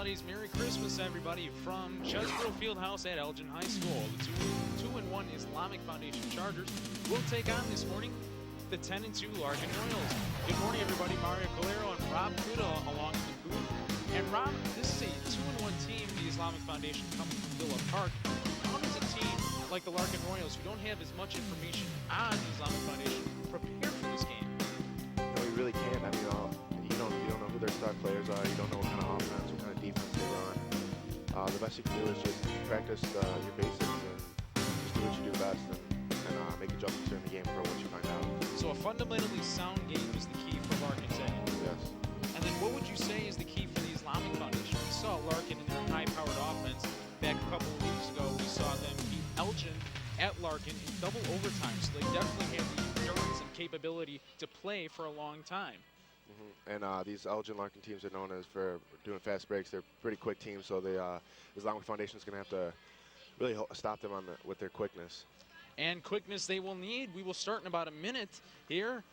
holidays. Merry Christmas, everybody, from Chesbrough Fieldhouse at Elgin High School. The 2-1 Islamic Foundation Chargers will take on this morning the 10-2 Larkin Royals. Good morning, everybody. Mario Calero and Rob Kuda along in the booth. And Rob, this is a 2-1 team, the Islamic Foundation coming from Villa Park. How does a team like the Larkin Royals, who don't have as much information on the Islamic Foundation, prepare for this game? No, you really can't. I mean, you don't know who their star players are. You don't know what kind of offense, what kind of defense they run. The best you can do is just practice your basics and just do what you do best and make adjustments during the game for what you find out. So a fundamentally sound game is the key for Larkin today. Yes. And then what would you say is the key for the Islamic Foundation? We saw Larkin in their high-powered offense back a couple of weeks ago. We saw them beat Elgin at Larkin in double overtime. So they definitely have the endurance and capability to play for a long time. And these Elgin Larkin teams are known as for doing fast breaks. They're pretty quick teams, so the Islamic Foundation is going to have to really stop them with their quickness. And quickness they will need. We will start in about a minute here.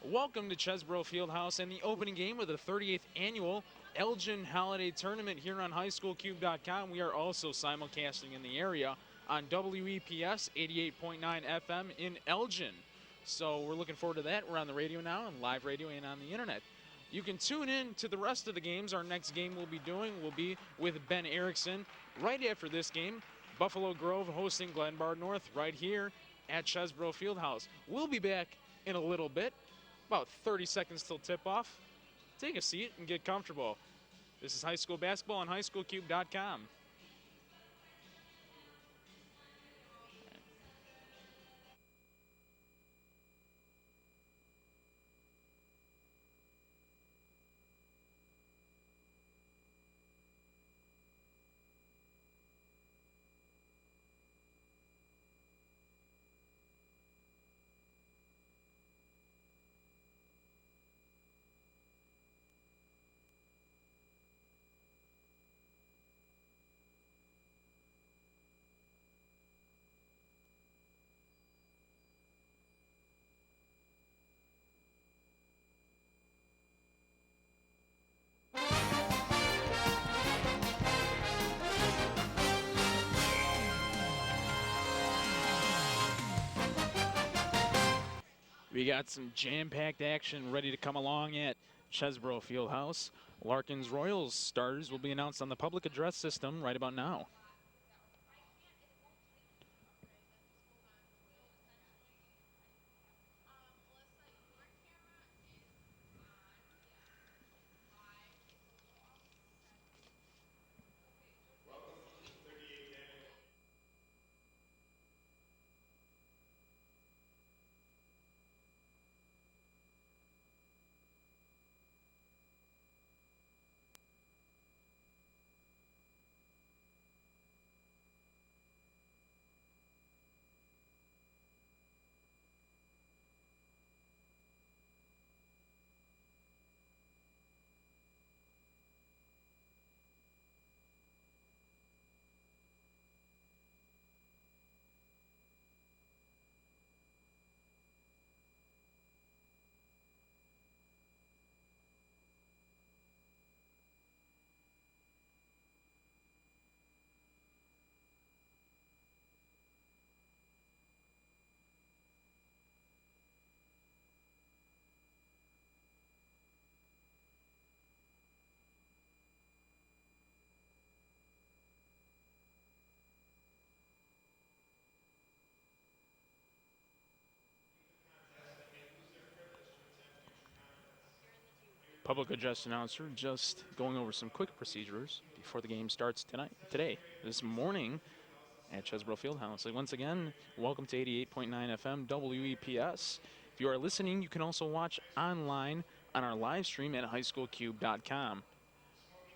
Welcome to Chesbrough Fieldhouse and the opening game of the 38th annual Elgin Holiday Tournament here on highschoolcube.com. We are also simulcasting in the area on WEPS 88.9 FM in Elgin. So we're looking forward to that. We're on the radio now, on live radio and on the internet. You can tune in to the rest of the games. Our next game we'll be with Ben Erickson. Right after this game, Buffalo Grove hosting Glenbard North right here at Chesbrough Fieldhouse. We'll be back in a little bit, about 30 seconds till tip-off. Take a seat and get comfortable. This is high school basketball on highschoolcube.com. We got some jam-packed action ready to come along at Chesbrough Fieldhouse. Larkin's Royals starters will be announced on the public address system right about now. Public address announcer just going over some quick procedures before the game starts this morning at Chesbrough Fieldhouse. Once again, welcome to 88.9 FM WEPS. If you are listening, you can also watch online on our live stream at highschoolcube.com.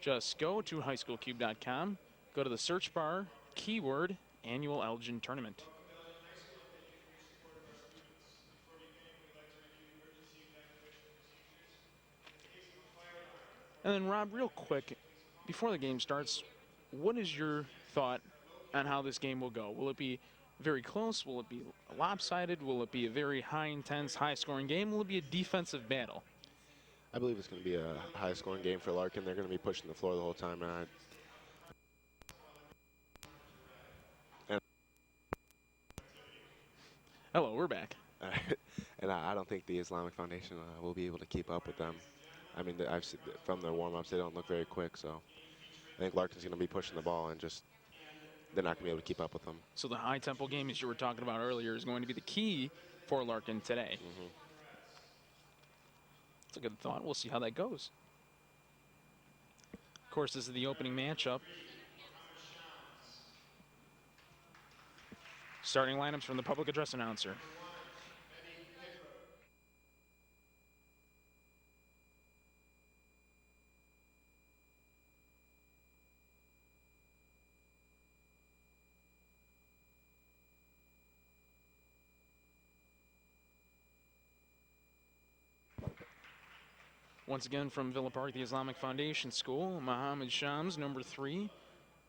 Just go to highschoolcube.com, go to the search bar, keyword, Annual Elgin Tournament. And then, Rob, real quick, before the game starts, what is your thought on how this game will go? Will it be very close? Will it be lopsided? Will it be a very high-intense, high-scoring game? Will it be a defensive battle? I believe it's going to be a high-scoring game for Larkin. They're going to be pushing the floor the whole time, and Hello, we're back. And I don't think the Islamic Foundation will be able to keep up with them. I mean, I've seen from their warm-ups, they don't look very quick, so I think Larkin's going to be pushing the ball and just they're not going to be able to keep up with them. So the high-tempo game, as you were talking about earlier, is going to be the key for Larkin today. That's a good thought. We'll see how that goes. Of course, this is the opening matchup. Starting lineups from the public address announcer. Once again from Villa Park, the Islamic Foundation School, Mohammed Shams, number 3.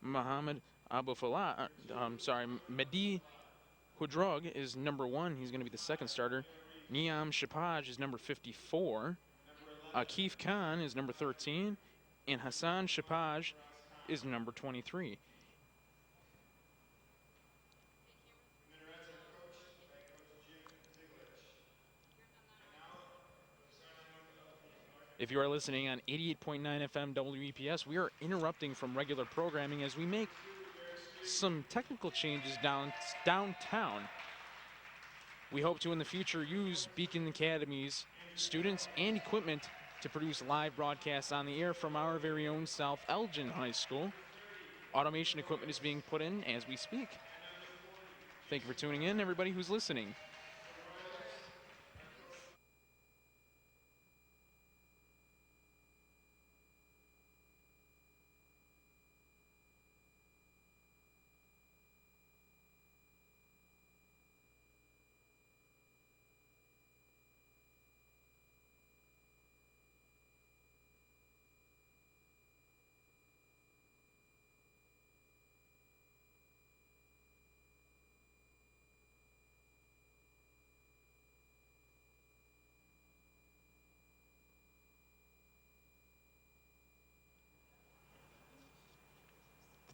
Mohammed Mehdi Hudrog is number 1. He's going to be the second starter. Niam Shapaj is number 54. Akif Khan is number 13. And Hassan Shapaj is number 23. If you are listening on 88.9 FM WEPS, we are interrupting from regular programming as we make some technical changes downtown. We hope to in the future use Beacon Academy's students and equipment to produce live broadcasts on the air from our very own South Elgin High School. Automation equipment is being put in as we speak. Thank you for tuning in, everybody who's listening.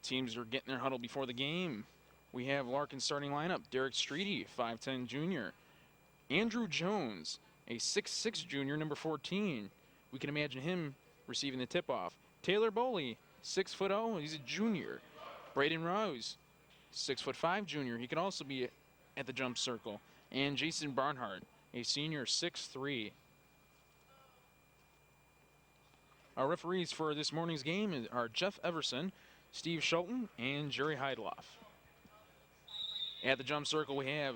Teams are getting their huddle before the game. We have Larkin starting lineup. Derrick Streety, 5'10 junior. Andrew Jones, a 6'6 junior, number 14. We can imagine him receiving the tip-off. Taylor Boley, 6'0", he's a junior. Braden Rose, 6'5 junior. He can also be at the jump circle. And Jason Barnhart, a senior, 6'3". Our referees for this morning's game are Jeff Everson, Steve Schulten, and Jerry Heideloff. At the jump circle, we have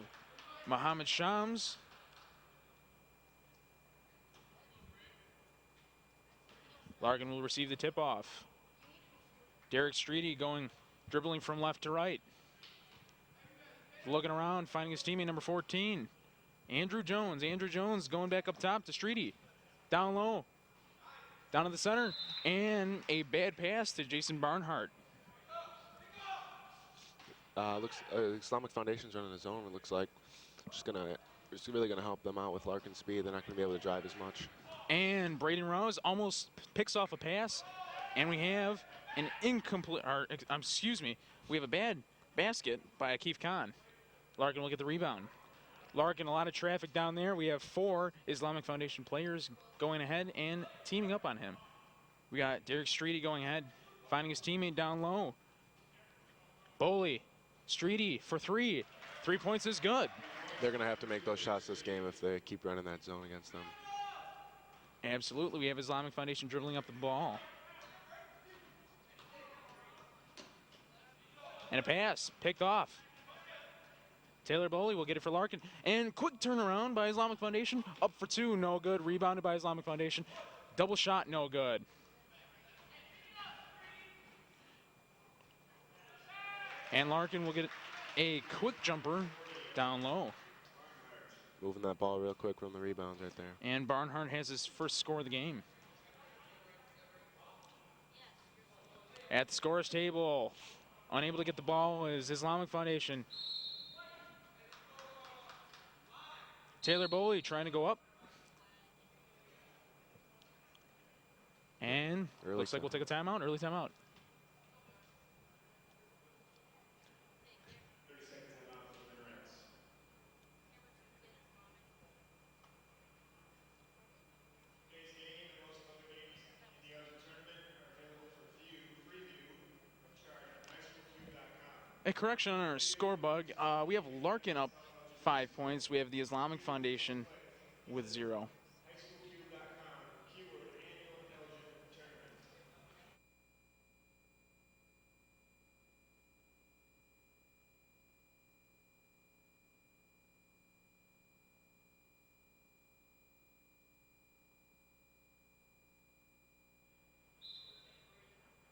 Mohammed Shams. Larkin will receive the tip-off. Derrick Streety dribbling from left to right. Looking around, finding his teammate, number 14. Andrew Jones. Andrew Jones going back up top to Streety. Down low. Down to the center. And a bad pass to Jason Barnhart. Islamic Foundation's running a zone. It looks like it's really gonna help them out with Larkin's speed. They're not gonna be able to drive as much. And Braden Rose almost picks off a pass, and we have an incomplete. We have a bad basket by Akif Khan. Larkin will get the rebound. Larkin, a lot of traffic down there. We have 4 Islamic Foundation players going ahead and teaming up on him. We got Derrick Streety going ahead, finding his teammate down low. Boley. Streety for 3. 3 points is good. They're going to have to make those shots this game if they keep running that zone against them. Absolutely. We have Islamic Foundation dribbling up the ball. And a pass picked off. Taylor Boley will get it for Larkin. And quick turnaround by Islamic Foundation. Up for 2, no good. Rebounded by Islamic Foundation. Double shot, no good. And Larkin will get a quick jumper down low. Moving that ball real quick from the rebounds right there. And Barnhart has his first score of the game. At the scorer's table, unable to get the ball is Islamic Foundation. Taylor Boley trying to go up. And looks like we'll take a timeout, early timeout. A correction on our score bug. We have Larkin up 5 points. We have the Islamic Foundation with 0.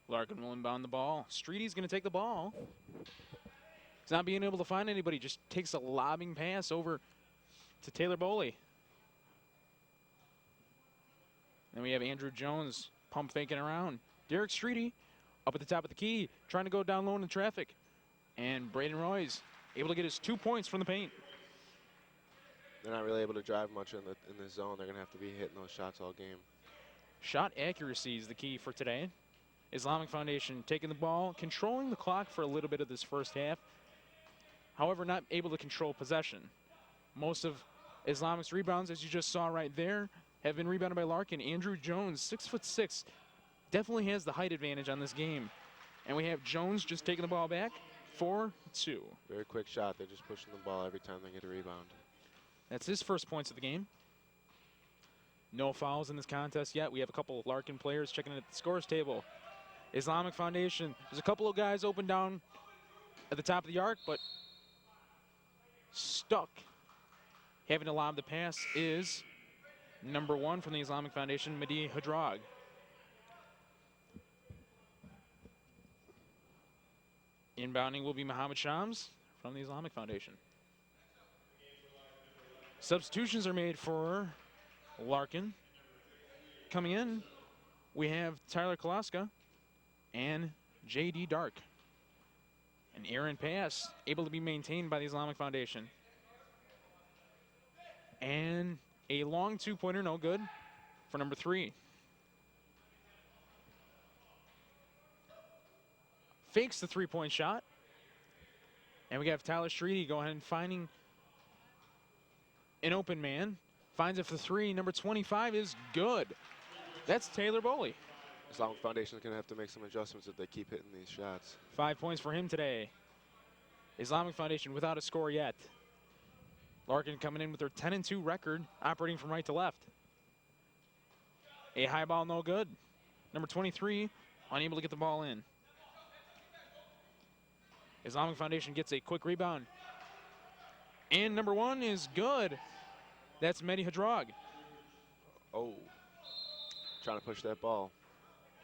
Larkin will inbound the ball. Streety's going to take the ball. He's not being able to find anybody. Just takes a lobbing pass over to Taylor Boley. Then we have Andrew Jones pump faking around. Derrick Streety up at the top of the key, trying to go down low in the traffic. And Braden Roy's able to get his 2 points from the paint. They're not really able to drive much in the zone. They're going to have to be hitting those shots all game. Shot accuracy is the key for today. Islamic Foundation taking the ball, controlling the clock for a little bit of this first half. However, not able to control possession. Most of Islamic's rebounds, as you just saw right there, have been rebounded by Larkin. Andrew Jones, 6'6", definitely has the height advantage on this game. And we have Jones just taking the ball back, 4-2. Very quick shot. They're just pushing the ball every time they get a rebound. That's his first points of the game. No fouls in this contest yet. We have a couple of Larkin players checking in at the scores table. Islamic Foundation, there's a couple of guys open down at the top of the arc, but stuck. Having to lob the pass is number 1 from the Islamic Foundation, Mehdi Hadrag. Inbounding will be Muhammad Shams from the Islamic Foundation. Substitutions are made for Larkin. Coming in, we have Tyler Kolaska and J.D. Dark. An errant pass able to be maintained by the Islamic Foundation. And a long two-pointer, no good, for number 3. Fakes the three-point shot. And we have Tyler Streety go ahead and finding an open man. Finds it for 3. Number 25 is good. That's Taylor Boley. Islamic Foundation is going to have to make some adjustments if they keep hitting these shots. 5 points for him today. Islamic Foundation without a score yet. Larkin coming in with their 10-2 record, operating from right to left. A high ball, no good. Number 23, unable to get the ball in. Islamic Foundation gets a quick rebound. And number 1 is good. That's Mehdi Hadrag. Oh, trying to push that ball.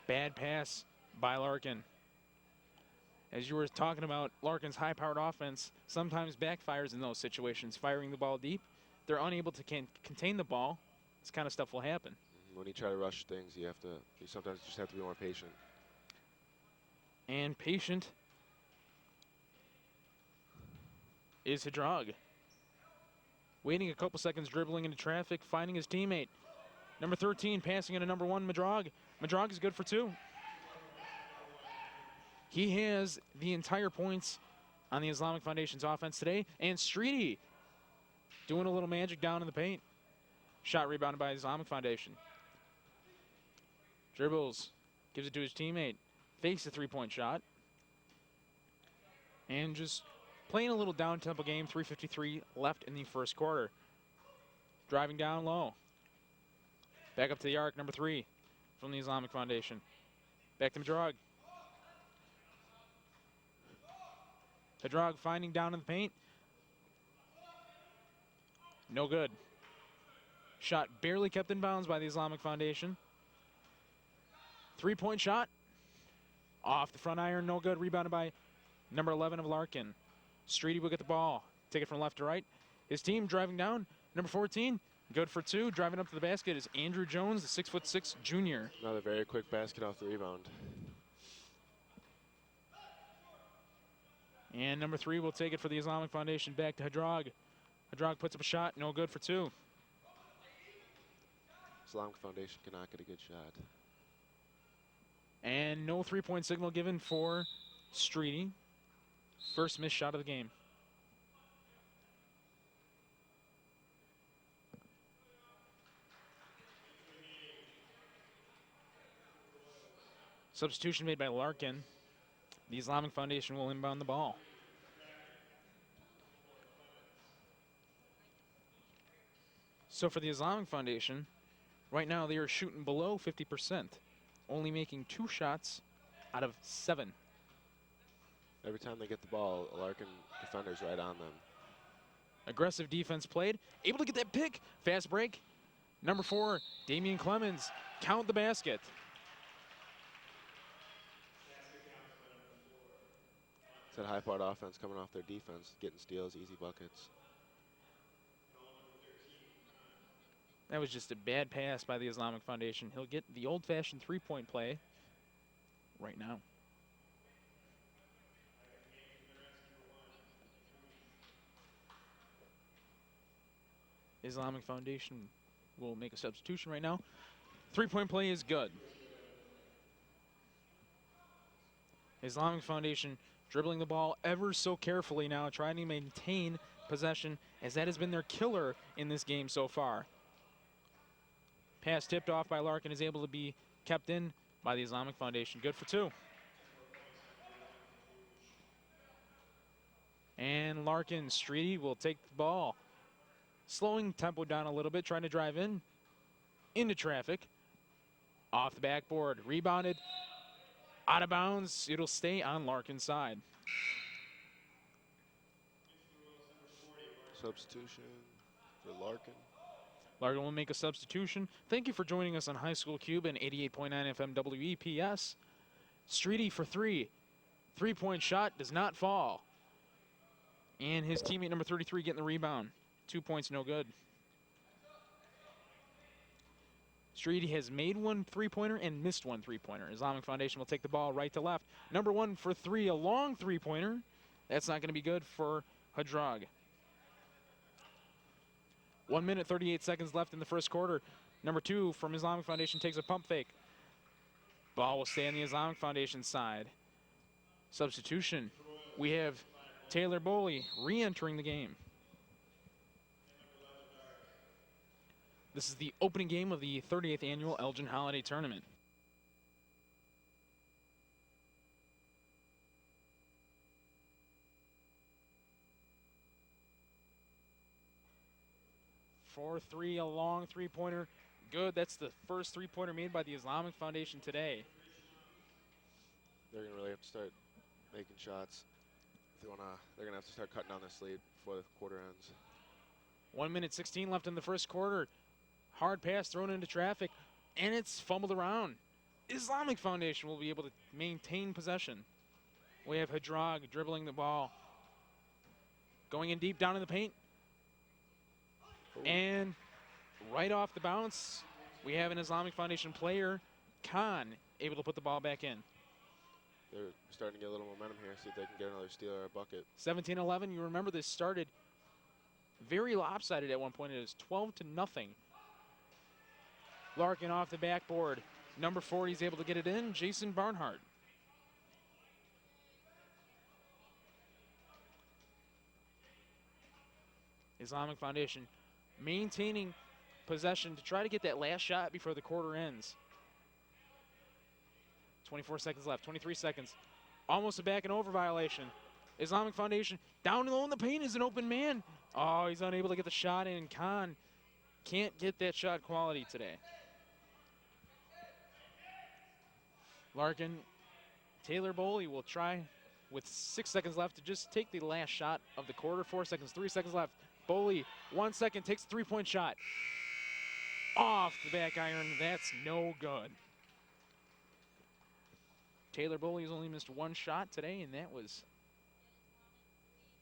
Bad pass by Larkin. As you were talking about, Larkin's high-powered offense sometimes backfires in those situations. Firing the ball deep, they're unable to contain the ball. This kind of stuff will happen. When you try to rush things, you sometimes just have to be more patient. And patient is Hadrag. Waiting a couple seconds, dribbling into traffic, finding his teammate. Number 13 passing into number 1, Madrag. Madrag is good for 2. He has the entire points on the Islamic Foundation's offense today. And Streety doing a little magic down in the paint. Shot rebounded by the Islamic Foundation. Dribbles, gives it to his teammate. Fakes a three-point shot. And just playing a little down-tempo game, 3:53 left in the first quarter. Driving down low. Back up to the arc, number 3 from the Islamic Foundation. Back to Madrag. Hadrag finding down in the paint. No good. Shot barely kept in bounds by the Islamic Foundation. Three-point shot. Off the front iron, no good. Rebounded by number 11 of Larkin. Streety will get the ball. Take it from left to right. His team driving down. Number 14, good for 2. Driving up to the basket is Andrew Jones, the 6'6" junior. Another very quick basket off the rebound. And number 3 will take it for the Islamic Foundation back to Hadrag. Hadrag puts up a shot, no good for 2. Islamic Foundation cannot get a good shot. And no three-point signal given for Streety. First missed shot of the game. Substitution made by Larkin. The Islamic Foundation will inbound the ball. So for the Islamic Foundation, right now they are shooting below 50%, only making 2 shots out of 7. Every time they get the ball, a Larkin defender's right on them. Aggressive defense played, able to get that pick. Fast break. Number 4, Damien Clemons, count the basket. It's that high-powered offense coming off their defense, getting steals, easy buckets. That was just a bad pass by the Islamic Foundation. He'll get the old-fashioned 3-point play right now. Islamic Foundation will make a substitution right now. 3-point play is good. Islamic Foundation dribbling the ball ever so carefully now, trying to maintain possession, as that has been their killer in this game so far. Pass tipped off by Larkin is able to be kept in by the Islamic Foundation. Good for 2. And Larkin, Streety will take the ball. Slowing tempo down a little bit, trying to drive into traffic. Off the backboard, rebounded, out of bounds. It'll stay on Larkin's side. Substitution for Larkin. Larkin will make a substitution. Thank you for joining us on High School Cube and 88.9 FM WEPS. Streety for 3. 3-point shot does not fall. And his teammate number 33 getting the rebound. 2 points, no good. Streety has made 1 3-pointer and missed 1 3-pointer. Islamic Foundation will take the ball right to left. Number 1 for 3, a long 3-pointer. That's not going to be good for Hadrag. 1 minute, 38 seconds left in the first quarter. Number 2 from Islamic Foundation takes a pump fake. Ball will stay on the Islamic Foundation side. Substitution. We have Taylor Boley re-entering the game. This is the opening game of the 38th annual Elgin Holiday Tournament. For 3, a long 3-pointer. Good. That's the first 3-pointer made by the Islamic Foundation today. They're going to really have to start making shots. If they wanna, they're going to have to start cutting down this lead before the quarter ends. 1 minute 16 left in the first quarter. Hard pass thrown into traffic, and it's fumbled around. Islamic Foundation will be able to maintain possession. We have Hadrag dribbling the ball. Going in deep down in the paint. And right off the bounce, we have an Islamic Foundation player, Khan, able to put the ball back in. They're starting to get a little momentum here, see if they can get another steal or a bucket. 17-11, you remember this started very lopsided at one point. It is 12-0. Larkin off the backboard. Number 40 is able to get it in, Jason Barnhart. Islamic Foundation maintaining possession to try to get that last shot before the quarter ends. 24 seconds left, 23 seconds. Almost a back and over violation. Islamic Foundation down low in the paint is an open man. Oh, he's unable to get the shot in. Khan can't get that shot quality today. Larkin, Taylor Boley will try with 6 seconds left to just take the last shot of the quarter. 4 seconds, 3 seconds left. Boley, 1 second, takes a 3-point shot. Off the back iron, that's no good. Taylor Boley has only missed 1 shot today, and that was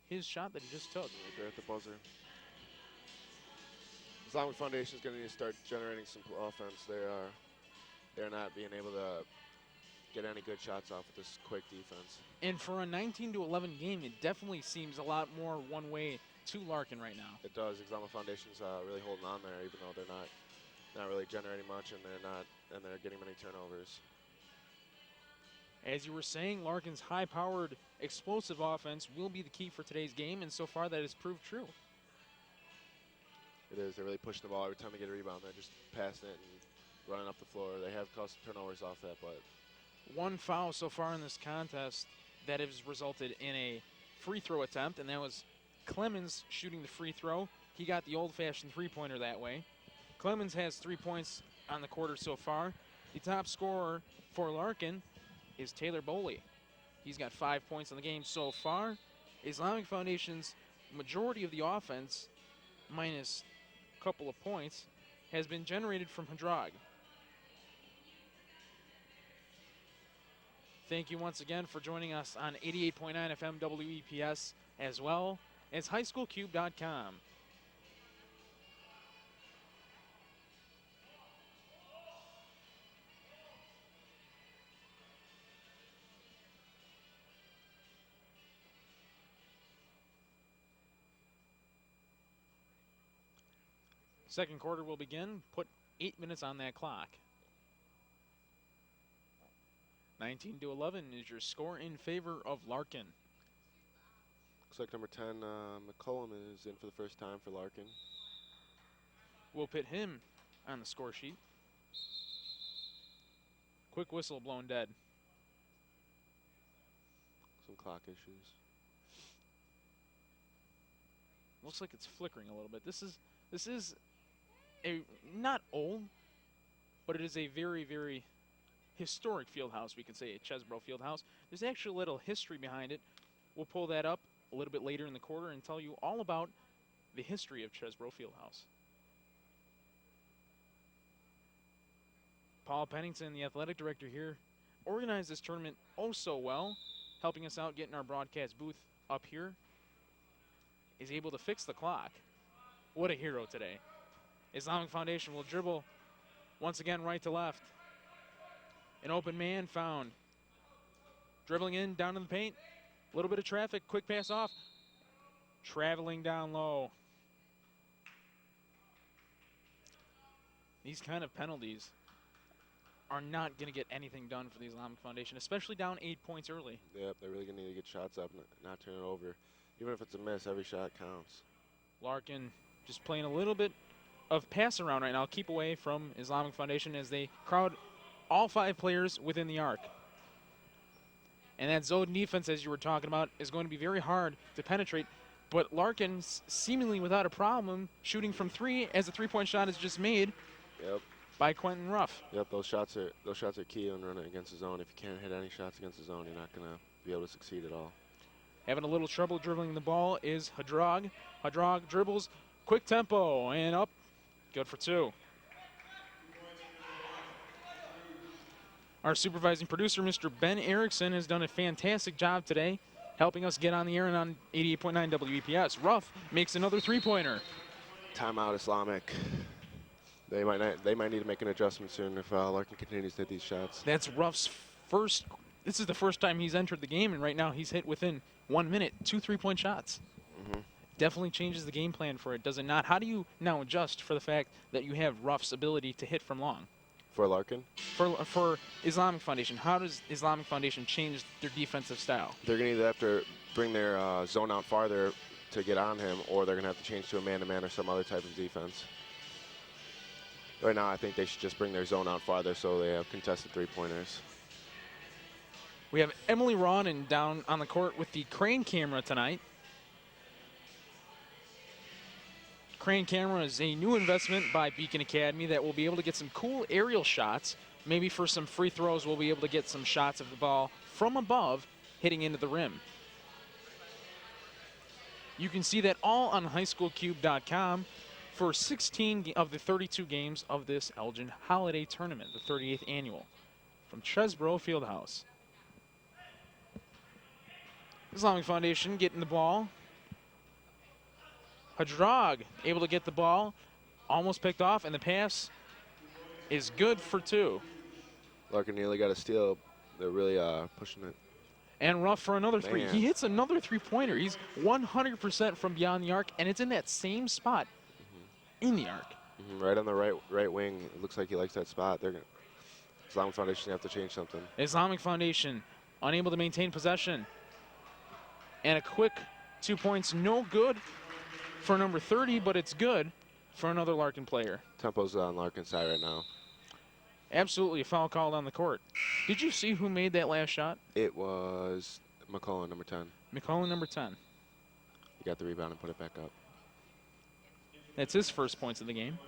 his shot that he just took. Right there at the buzzer. Islamic Foundation is going to need to start generating some offense. They're not being able to get any good shots off with this quick defense. And for a 19-11 game, it definitely seems a lot more one way to Larkin right now. It does. Islamic Foundation's really holding on there, even though they're not really generating much, and they're getting many turnovers. As you were saying, Larkin's high-powered, explosive offense will be the key for today's game, and so far that has proved true. It is. They're really pushing the ball every time they get a rebound. They're just passing it and running up the floor. They have caused turnovers off that, but 1 foul so far in this contest that has resulted in a free throw attempt, and that was Clemons shooting the free throw. He got the old-fashioned three-pointer that way. Clemons has 3 points on the quarter so far. The top scorer for Larkin is Taylor Boley. He's got 5 points in the game so far. Islamic Foundation's majority of the offense, minus a couple of points, has been generated from Hadrag. Thank you once again for joining us on 88.9 FM WEPS as well as highschoolcube.com. Second quarter will begin. Put 8 minutes on that clock. 19-11 is your score in favor of Larkin. Looks like number 10, McCullum, is in for the first time for Larkin. We'll put him on the score sheet. Quick whistle blown dead. Some clock issues. Looks like it's flickering a little bit. This is a not old, but it is a very, very historic field house, we can say, at Chesbrough Fieldhouse. There's actually a little history behind it. We'll pull that up a little bit later in the quarter and tell you all about the history of Chesbrough Fieldhouse. Paul Pennington, the athletic director here, organized this tournament oh so well, helping us out getting our broadcast booth up here. Is able to fix the clock. What a hero today. Islamic Foundation will dribble once again right to left. An open man found. Dribbling in, down in the paint. A little bit of traffic, quick pass off. Traveling down low. These kind of penalties are not going to get anything done for the Islamic Foundation, especially down 8 points early. Yep, they're really going to need to get shots up and not turn it over. Even if it's a miss, every shot counts. Larkin just playing a little bit of pass around right now. Keep away from Islamic Foundation as they crowd all 5 players within the arc. And that zone defense, as you were talking about, is going to be very hard to penetrate. But Larkin, seemingly without a problem, shooting from 3 as a three-point shot is just made. Yep. By Quentin Ruff. Yep, those shots are key when running against the zone. If you can't hit any shots against the zone, you're not going to be able to succeed at all. Having a little trouble dribbling the ball is Hadrag. Hadrag dribbles, quick tempo, and up. Good for 2. Our supervising producer, Mr. Ben Erickson, has done a fantastic job today, helping us get on the air and on 88.9 WEPS. Ruff makes another three-pointer. Timeout, Islamic. They might need to make an adjustment soon if Larkin continues to hit these shots. That's Ruff's first. This is the first time he's entered the game, and right now he's hit within 1 minute 2 three-point shots. Definitely changes the game plan for it, does it not? How do you now adjust for the fact that you have Ruff's ability to hit from long? For Larkin? For Islamic Foundation, how does Islamic Foundation change their defensive style? They're going to either have to bring their zone out farther to get on him, or they're going to have to change to a man-to-man or some other type of defense. Right now, I think they should just bring their zone out farther so they have contested three-pointers. We have Emily Rawdon down on the court with the crane camera tonight. Crane camera is a new investment by Beacon Academy that will be able to get some cool aerial shots. Maybe for some free throws, we'll be able to get some shots of the ball from above hitting into the rim. You can see that all on highschoolcube.com for 16 of the 32 games of this Elgin Holiday Tournament, the 38th annual, from Chesbrough Fieldhouse. Islamic Foundation getting the ball. Hadrag able to get the ball, almost picked off, and the pass is good for 2. Larkin nearly got a steal. They're really pushing it. And Ruff for another 3. Man. He hits another three-pointer. He's 100% from beyond the arc, and it's in that same spot in the arc. Right on the right wing. It looks like he likes that spot. Islamic Foundation have to change something. Islamic Foundation unable to maintain possession. And a quick 2 points, no good for number 30, but it's good for another Larkin player. Tempo's on Larkin's side right now. Absolutely a foul called on the court. Did you see who made that last shot? It was McCullum, number 10. McCullum, number 10. he got the rebound and put it back up. That's his first points of the game.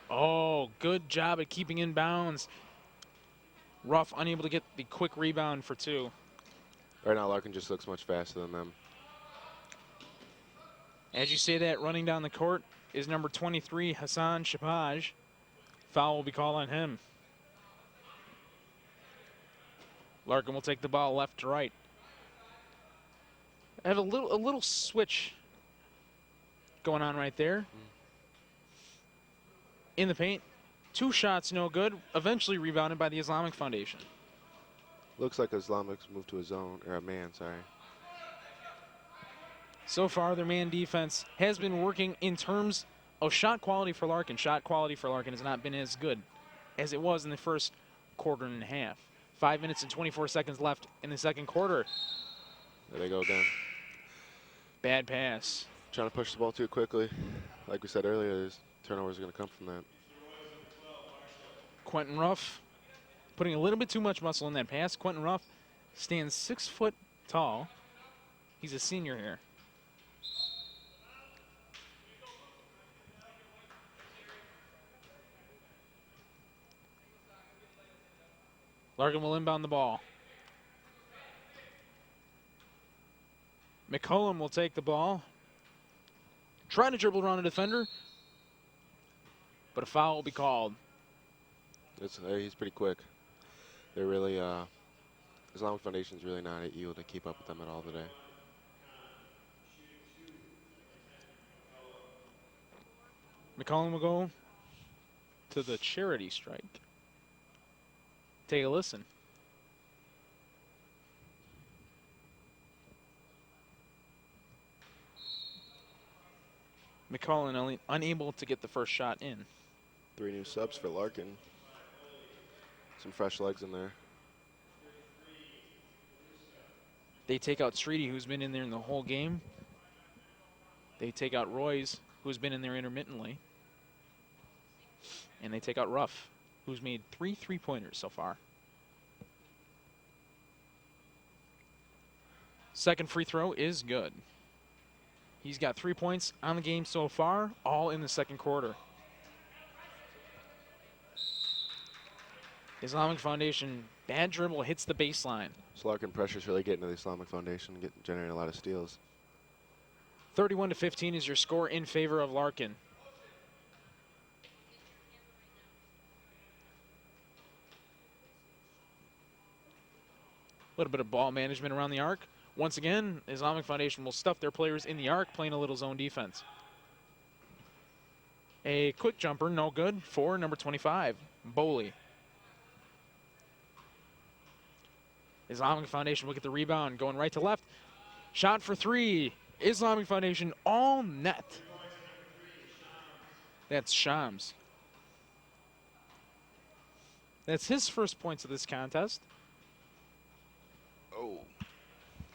Oh, good job at keeping in bounds. Ruff unable to get the quick rebound for 2. Right now, Larkin just looks much faster than them. As you say that, running down the court is number 23, Hassan Shapaj. Foul will be called on him. Larkin will take the ball left to right. I have a little switch going on right there. In the paint, 2 shots, no good. Eventually rebounded by the Islamic Foundation. Looks like Islamic's moved to a zone, or a man, sorry. So far, their man defense has been working in terms of shot quality for Larkin. Shot quality for Larkin has not been as good as it was in the first quarter and a half. 5 minutes and 24 seconds left in the second quarter. There they go again. Bad pass. Trying to push the ball too quickly. Like we said earlier, there's turnovers are going to come from that. Quentin Ruff putting a little bit too much muscle in that pass. Quentin Ruff stands 6 foot tall. He's a senior here. Larkin will inbound the ball. McCullum will take the ball. Trying to dribble around a defender, but a foul will be called. He's pretty quick. They're really, Islamic Foundation's really not able to keep up with them at all today. McCullum will go to the charity strike. Take a listen. McCullum unable to get the first shot in. 3 new subs for Larkin. Some fresh legs in there. They take out Streety, who's been in there in the whole game. They take out Royce, who's been in there intermittently. And they take out Ruff, who's made 3 3-pointers so far. Second free throw is good. He's got 3 points on the game so far, all in the second quarter. Islamic Foundation, bad dribble, hits the baseline. So Larkin pressure's really getting to the Islamic Foundation, generating a lot of steals. 31-15 is your score in favor of Larkin. A little bit of ball management around the arc. Once again, Islamic Foundation will stuff their players in the arc, playing a little zone defense. A quick jumper, no good, for number 25, Boley. Islamic Foundation will get the rebound, going right to left. Shot for 3. Islamic Foundation all net. That's Shams. That's his first points of this contest. Oh.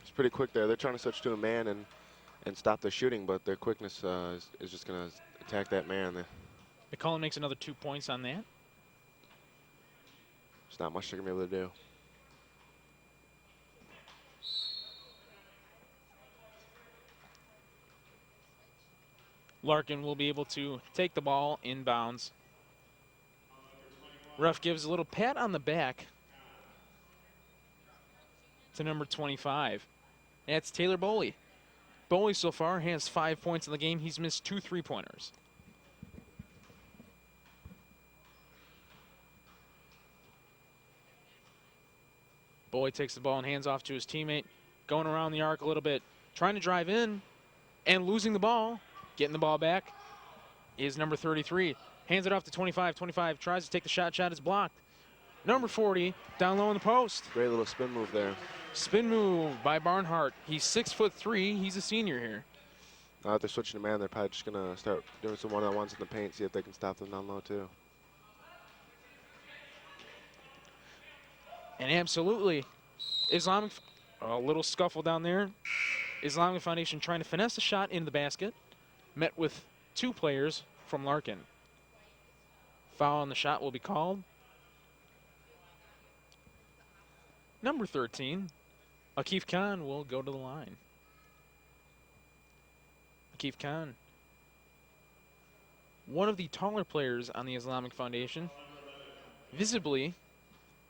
It's pretty quick there. They're trying to switch to a man and stop their shooting, but their quickness is just going to attack that man. McCullum makes another 2 points on that. There's not much they're going to be able to do. Larkin will be able to take the ball inbounds. Ruff gives a little pat on the back to number 25. That's Taylor Boley. Boley so far has 5 points in the game. He's missed 2 3-pointers. Boley takes the ball and hands off to his teammate. Going around the arc a little bit. Trying to drive in and losing the ball. Getting the ball back is number 33. Hands it off to 25. 25 tries to take the shot. Shot is blocked. Number 40 down low in the post. Great little spin move there. Spin move by Barnhart. He's 6'3". He's a senior here. Now that they're switching to man, they're probably just going to start doing some one-on-ones in the paint, see if they can stop them down low too. And absolutely, a little scuffle down there. Islamic Foundation trying to finesse a shot into the basket. Met with 2 players from Larkin. Foul on the shot will be called. Number 13, Akif Khan will go to the line. Akif Khan, one of the taller players on the Islamic Foundation. Visibly,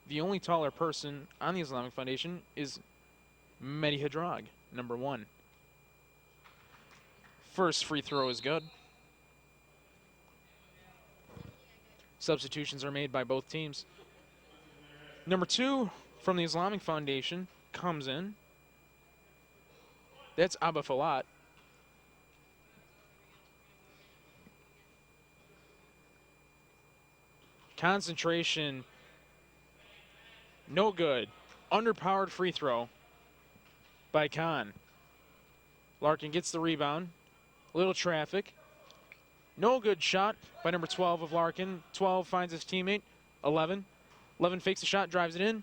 the only taller person on the Islamic Foundation is Mehdi Hadrag, number 1. First free throw is good. Substitutions are made by both teams. Number 2 from the Islamic Foundation comes in. That's Abba Falat. Concentration, no good. Underpowered free throw by Khan. Larkin gets the rebound. Little traffic. No good shot by number 12 of Larkin. 12 finds his teammate. 11. 11 fakes the shot, drives it in.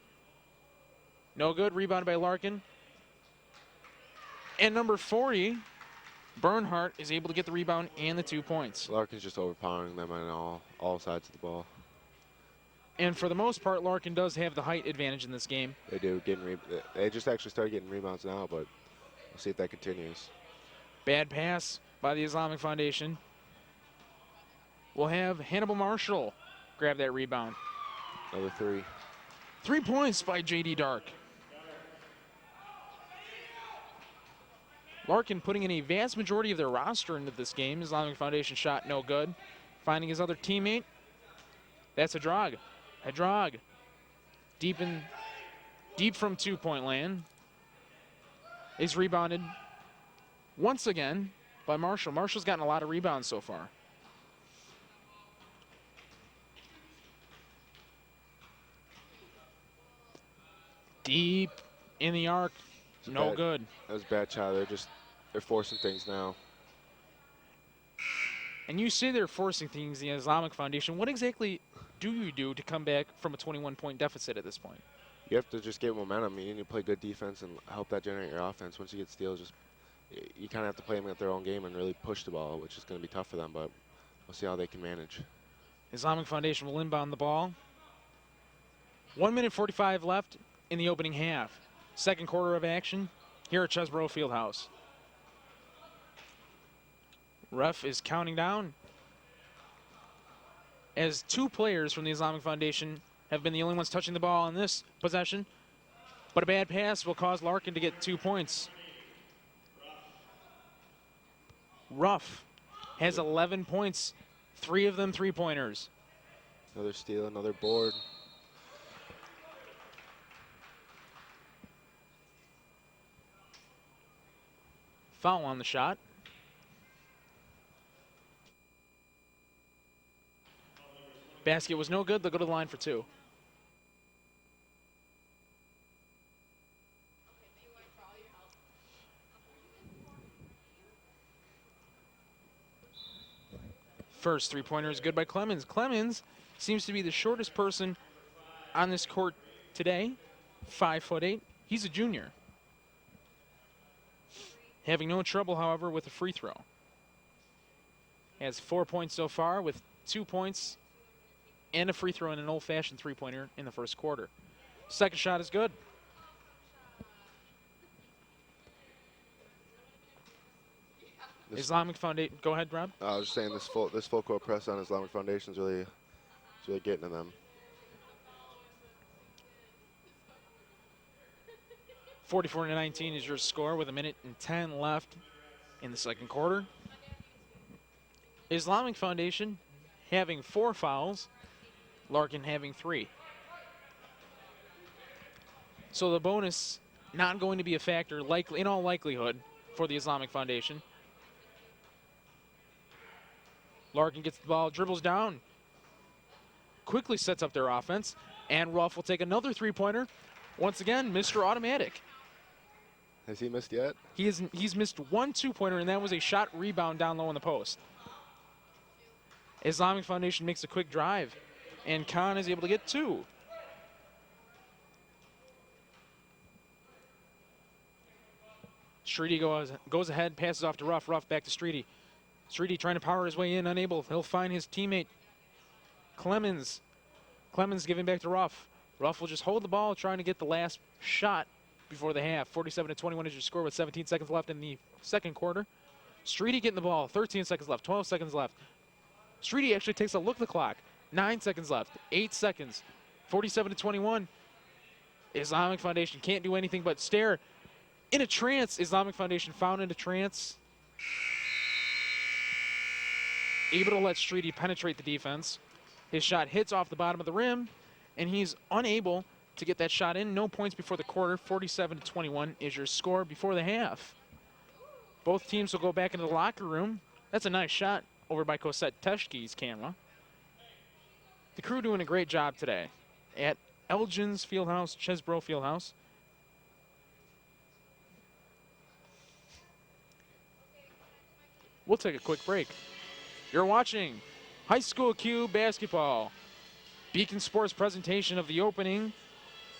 No good. Rebounded by Larkin. And number 40, Barnhart, is able to get the rebound and the 2 points. Larkin's just overpowering them on all sides of the ball. And for the most part, Larkin does have the height advantage in this game. They do. They just actually started getting rebounds now, but we'll see if that continues. Bad pass by the Islamic Foundation. We'll have Hannibal Marshall grab that rebound. Another 3. 3 points by J.D. Dark. Larkin putting in a vast majority of their roster into this game. Islamic Foundation shot no good. Finding his other teammate. That's Hadrag. Hadrag deep from 2-point land. Is rebounded once again by Marshall. Marshall's gotten a lot of rebounds so far. Deep in the arc. No good. That was a bad shot. They're forcing things now. And you say they're forcing things, the Islamic Foundation. What exactly do you do to come back from a 21-point deficit at this point? You have to just get momentum. You need to play good defense and help that generate your offense. Once you get steals, you kind of have to play them at their own game and really push the ball, which is going to be tough for them, but we'll see how they can manage. Islamic Foundation will inbound the ball. 1 minute 45 left in the opening half. Second quarter of action here at Chesborough Fieldhouse. Ref is counting down as 2 players from the Islamic Foundation have been the only ones touching the ball in this possession. But a bad pass will cause Larkin to get 2 points. Ruff has 11 points, 3 of them three-pointers. Another steal, another board. Foul on the shot. Basket was no good. They'll go to the line for 2. First three-pointer is good by Clemons. Clemons seems to be the shortest person on this court today, 5'8". He's a junior. Having no trouble, however, with a free throw. Has 4 points so far with 2 points and a free throw and an old-fashioned three-pointer in the first quarter. Second shot is good. Islamic Foundation. Go ahead, Rob. I was just saying this full court press on Islamic Foundation is really getting to them. 44-19 is your score with 1:10 left in the second quarter. Islamic Foundation having 4 fouls, Larkin having 3. So the bonus not going to be a factor, in all likelihood, for the Islamic Foundation. Larkin gets the ball, dribbles down, quickly sets up their offense, and Ruff will take another three-pointer. Once again, Mr. Automatic. Has he missed yet? He's missed 1 two-pointer, and that was a shot rebound down low in the post. Islamic Foundation makes a quick drive, and Khan is able to get 2. Streety goes ahead, passes off to Ruff. Ruff back to Streety. Streety trying to power his way in, unable. He'll find his teammate. Clemons. Clemons giving back to Ruff. Ruff will just hold the ball, trying to get the last shot before the half. 47-21 is your score with 17 seconds left in the second quarter. Streety getting the ball. 13 seconds left. 12 seconds left. Streety actually takes a look at the clock. 9 seconds left. 8 seconds. 47-21. Islamic Foundation can't do anything but stare. In a trance. Islamic Foundation found in a trance. Able to let Streety penetrate the defense. His shot hits off the bottom of the rim, and he's unable to get that shot in. No points before the quarter. 47-21 is your score before the half. Both teams will go back into the locker room. That's a nice shot over by Cosette Teschke's camera. The crew doing a great job today at Elgin's Fieldhouse, Chesbrough Fieldhouse. We'll take a quick break. You're watching High School Q basketball. Beacon Sports presentation of the opening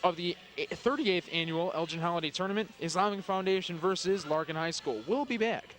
of the 38th annual Elgin Holiday Tournament, Islamic Foundation versus Larkin High School. We'll be back.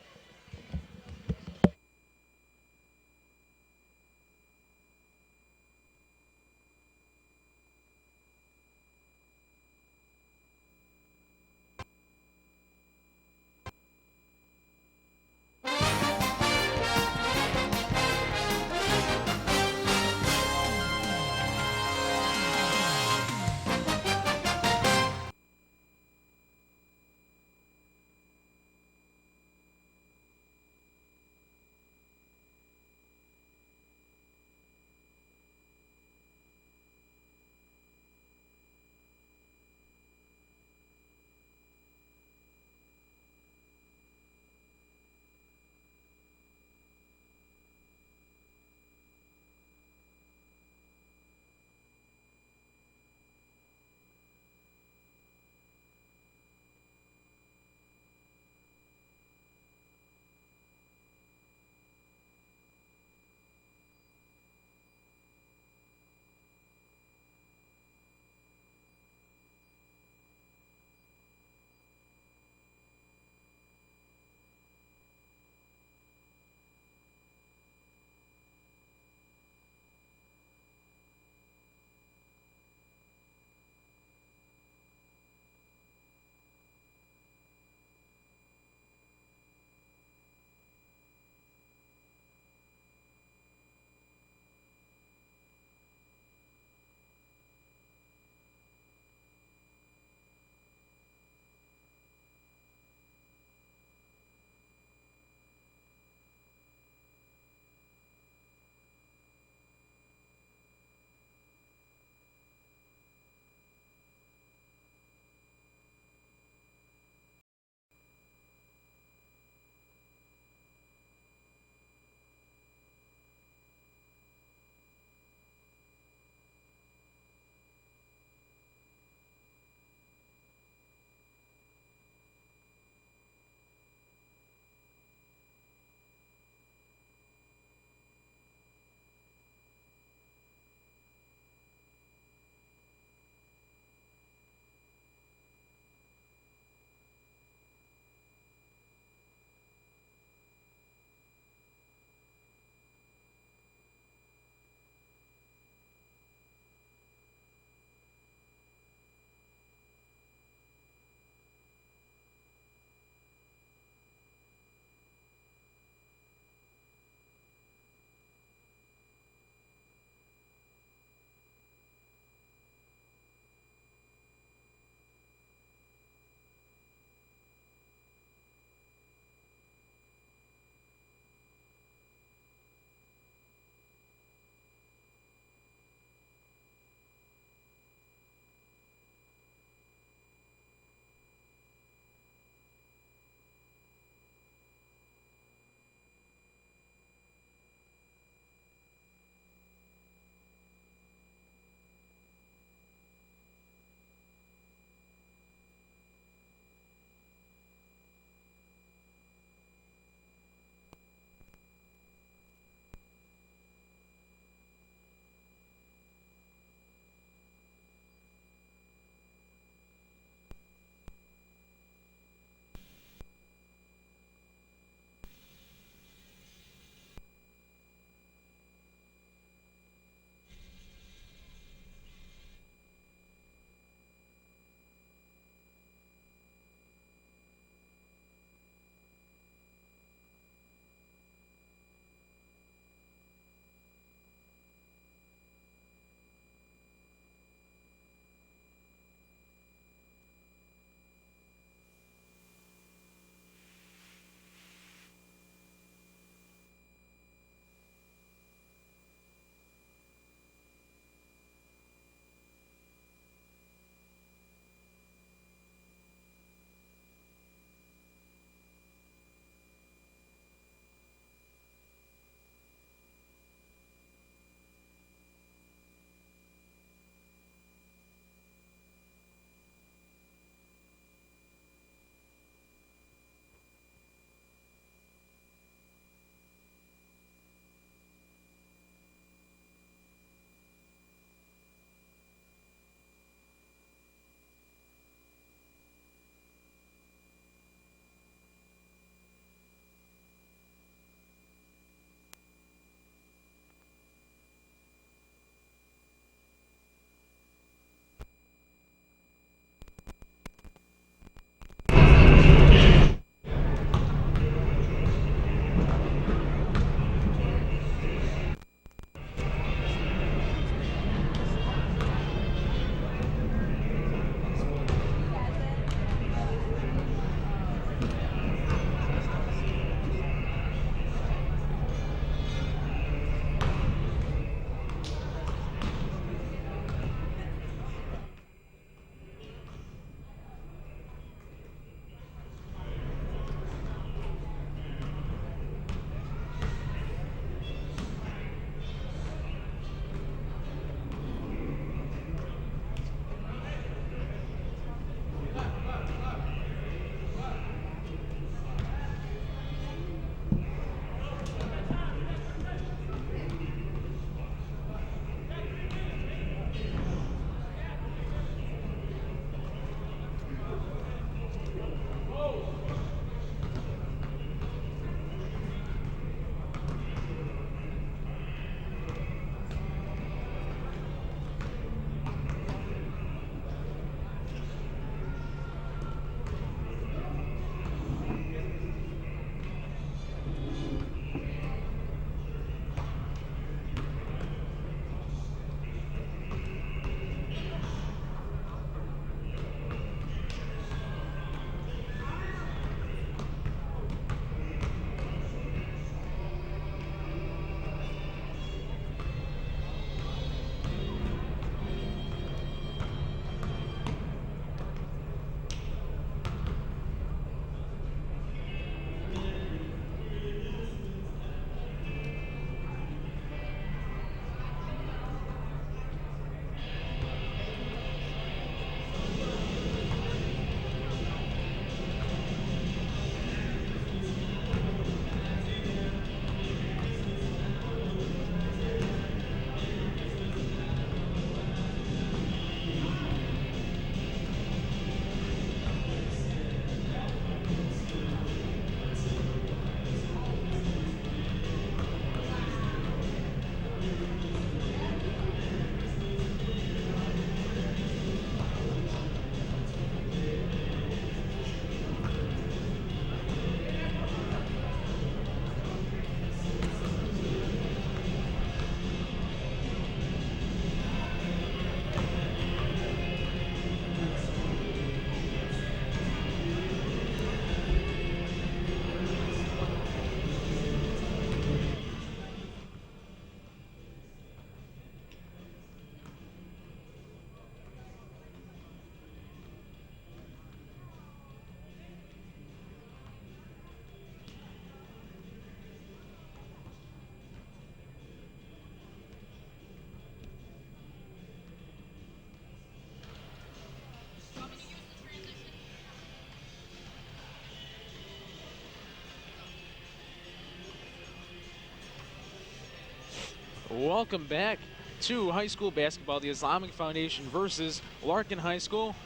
welcome back to high school basketball, the Islamic Foundation versus Larkin High School.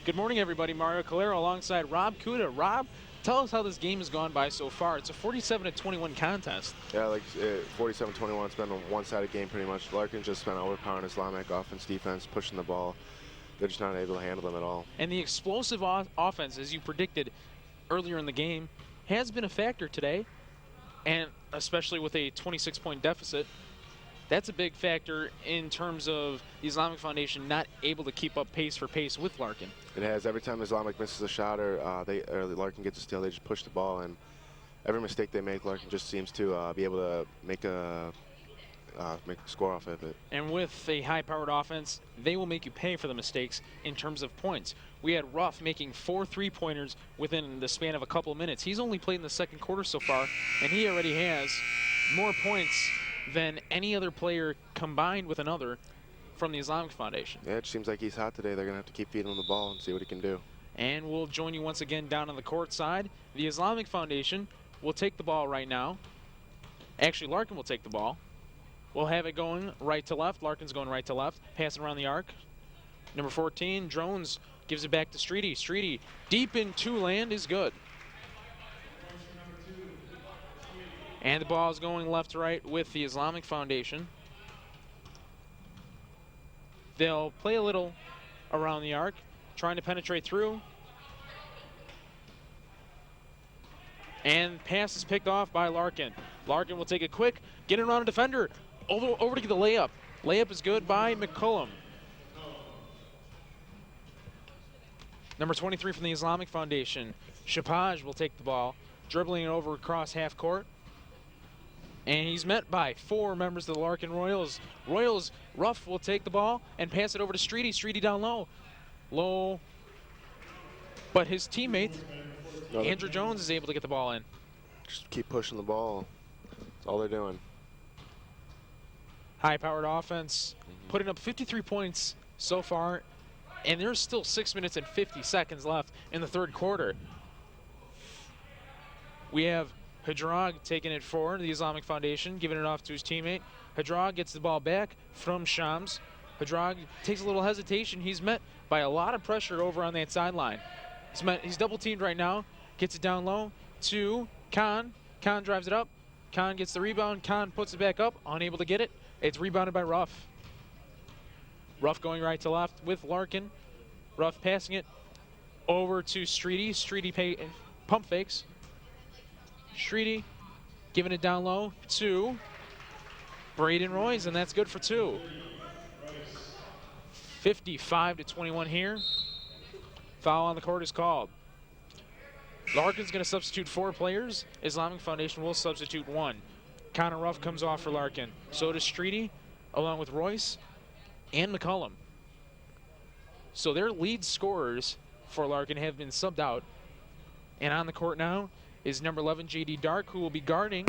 Good morning, everybody. Mario Calero alongside Rob Kuda. Rob, tell us how this game has gone by so far. It's a 47-21 contest. Yeah, like 47-21. It's been a one-sided game pretty much. Larkin just been overpowering Islamic offense, defense, pushing the ball. They're just not able to handle them at all. And the explosive offense, as you predicted earlier in the game, has been a factor today, and especially with a 26-point deficit. That's a big factor in terms of the Islamic Foundation not able to keep up pace for pace with Larkin. It has. Every time Islamic misses a shot or Larkin gets a steal, they just push the ball, and every mistake they make, Larkin just seems to be able to make a score off of it. And with a high-powered offense, they will make you pay for the mistakes in terms of points. We had Ruff making 4 3-pointers within the span of a couple of minutes. He's only played in the second quarter so far, and he already has more points than any other player combined with another from the Islamic Foundation. Yeah, it seems like he's hot today. They're going to have to keep feeding him the ball and see what he can do. And we'll join you once again down on the court side. The Islamic Foundation will take the ball right now. Actually, Larkin will take the ball. We'll have it going right to left. Larkin's going right to left. Passing around the arc. Number 14, Drones gives it back to Streety. Streety deep into land is good. And the ball is going left to right with the Islamic Foundation. They'll play a little around the arc, trying to penetrate through. And pass is picked off by Larkin. Larkin will take it quick, get it around a defender. Over to get the layup. Layup is good by McCullum. Number 23 from the Islamic Foundation, Shapaj will take the ball, dribbling it over across half court. And he's met by 4 members of the Larkin Royals. Ruff will take the ball and pass it over to Streety. Streety down low. Low. But his teammate, Andrew Jones, is able to get the ball in. Just keep pushing the ball. That's all they're doing. High-powered offense, putting up 53 points so far, and there's still 6 minutes and 50 seconds left in the third quarter. We have Hadrag taking it forward, the Islamic Foundation, giving it off to his teammate. Hadrag gets the ball back from Shams. Hadrag takes a little hesitation. He's met by a lot of pressure over on that sideline. He's double-teamed right now, gets it down low to Khan. Khan drives it up. Khan gets the rebound. Khan puts it back up, unable to get it. It's rebounded by Ruff. Ruff going right to left with Larkin. Ruff passing it over to Streety. Streety pump fakes. Streety giving it down low to Braden Royce, and that's good for 2. 55-21 here. Foul on the court is called. Larkin's going to substitute 4 players. Islamic Foundation will substitute 1. Connor Ruff comes off for Larkin. So does Streety, along with Royce and McCullum. So their lead scorers for Larkin have been subbed out. And on the court now is number 11, J.D. Dark, who will be guarding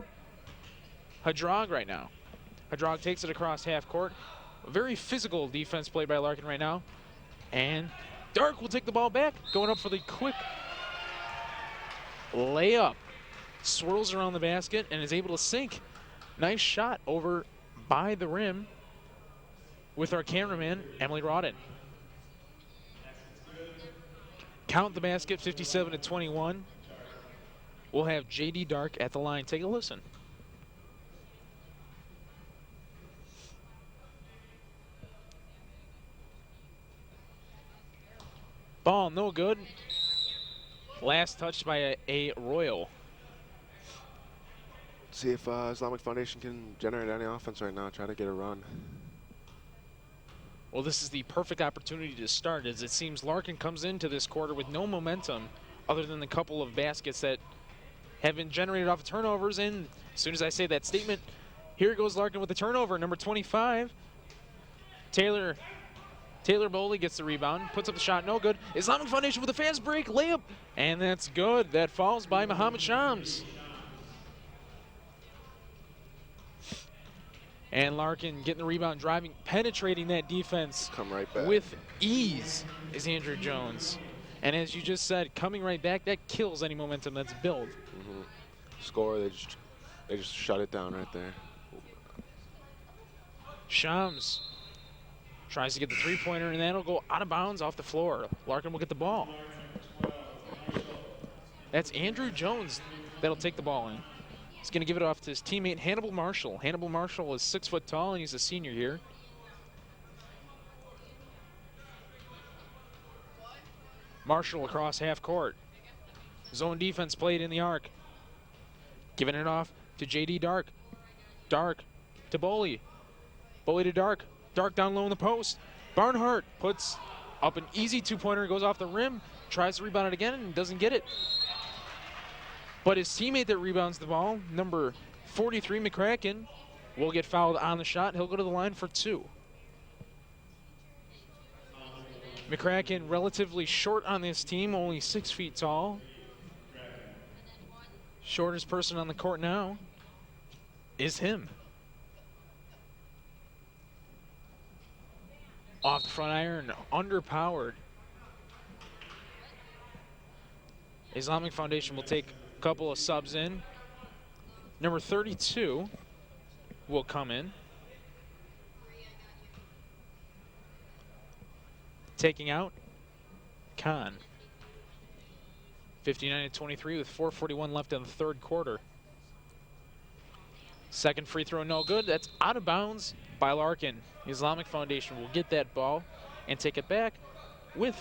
Hadrag right now. Hadrag takes it across half court. A very physical defense played by Larkin right now. And Dark will take the ball back, going up for the quick layup. Swirls around the basket and is able to sink. Nice shot over by the rim with our cameraman, Emily Rodden. Count the basket, 57-21. We'll have J.D. Dark at the line. Take a listen. Ball no good. Last touched by a Royal. See if Islamic Foundation can generate any offense right now. Try to get a run. Well, this is the perfect opportunity to start, as it seems Larkin comes into this quarter with no momentum other than the couple of baskets that have been generated off of turnovers. And as soon as I say that statement, here goes Larkin with the turnover. Number 25, Taylor Boley gets the rebound, puts up the shot, no good. Islamic Foundation with a fast break, layup, and that's good. That falls by Muhammad Shams. And Larkin getting the rebound, driving, penetrating that defense. Come right back. With ease is Andrew Jones. And as you just said, coming right back, that kills any momentum that's built. Score, they just shut it down right there. Shams tries to get the three-pointer, and that'll go out of bounds off the floor. Larkin will get the ball. That's Andrew Jones that'll take the ball in. He's going to give it off to his teammate, Hannibal Marshall. Hannibal Marshall is 6 foot tall, and he's a senior here. Marshall across half court. Zone defense played in the arc. Giving it off to J.D. Dark. Dark to Boley. Boley to Dark. Dark down low in the post. Barnhart puts up an easy two-pointer, goes off the rim, tries to rebound it again, and doesn't get it. But his teammate that rebounds the ball, number 43, McCracken, will get fouled on the shot. He'll go to the line for 2. McCracken, relatively short on this team, only 6 feet tall. Shortest person on the court now is him. Off the front iron, underpowered. Islamic Foundation will take a couple of subs in. Number 32 will come in. Taking out Khan. 59-23 with 4:41 left in the third quarter. Second free throw, no good. That's out of bounds by Larkin. Islamic Foundation will get that ball and take it back with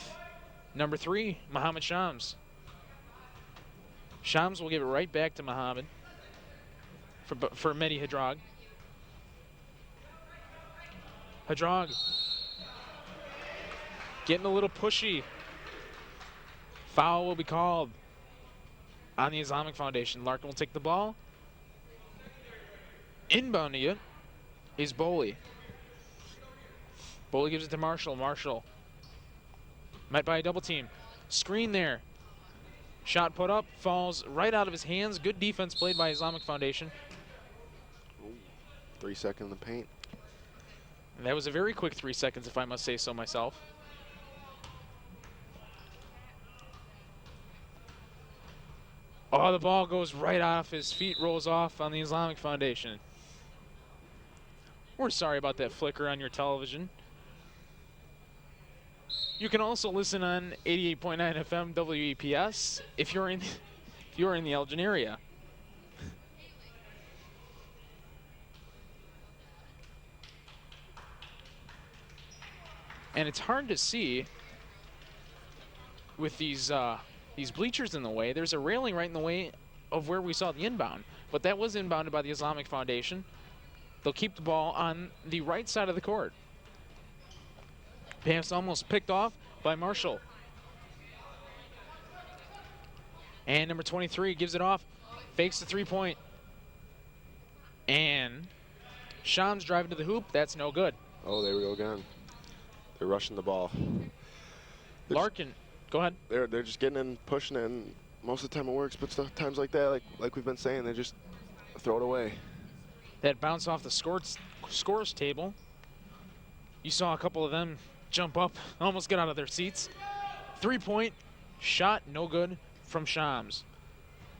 number 3, Muhammad Shams. Shams will give it right back to Muhammad for Mehdi Hadrag. Hadrag getting a little pushy. Foul will be called on the Islamic Foundation. Larkin will take the ball. Inbounding it is Boley. Boley gives it to Marshall. Marshall met by a double team. Screen there. Shot put up, falls right out of his hands. Good defense played by Islamic Foundation. 3 seconds in the paint. And that was a very quick 3 seconds, if I must say so myself. Oh, the ball goes right off his feet, rolls off on the Islamic Foundation. We're sorry about that flicker on your television. You can also listen on 88.9 FM WEPS if you're in the Elgin area. And it's hard to see with these bleachers in the way. There's a railing right in the way of where we saw the inbound, but that was inbounded by the Islamic Foundation. They'll keep the ball on the right side of the court. Pass almost picked off by Marshall. And number 23 gives it off, fakes the three-point. And Shams driving to the hoop, that's no good. Oh, there we go again. They're rushing the ball. Larkin, go ahead. They're just getting in, pushing it, and most of the time it works, but times like that, like we've been saying, they just throw it away. That bounce off the scores table. You saw a couple of them jump up, almost get out of their seats. Three-point shot, no good from Shams.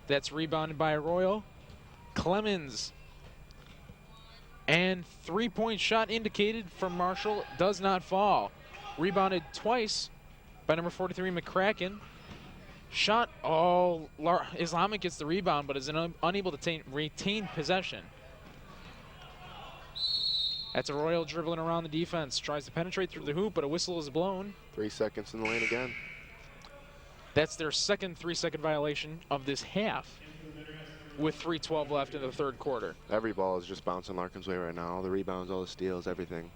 That's rebounded by Arroyo. Clemons. And three-point shot indicated from Marshall, does not fall. Rebounded twice by number 43, McCracken. Shot, Islamic gets the rebound, but is unable to retain possession. That's Arroyo dribbling around the defense. Tries to penetrate through the hoop, but a whistle is blown. 3 seconds in the lane again. That's their second 3-second violation of this half, with 3:12 left in the third quarter. Every ball is just bouncing Larkin's way right now. All the rebounds, all the steals, everything.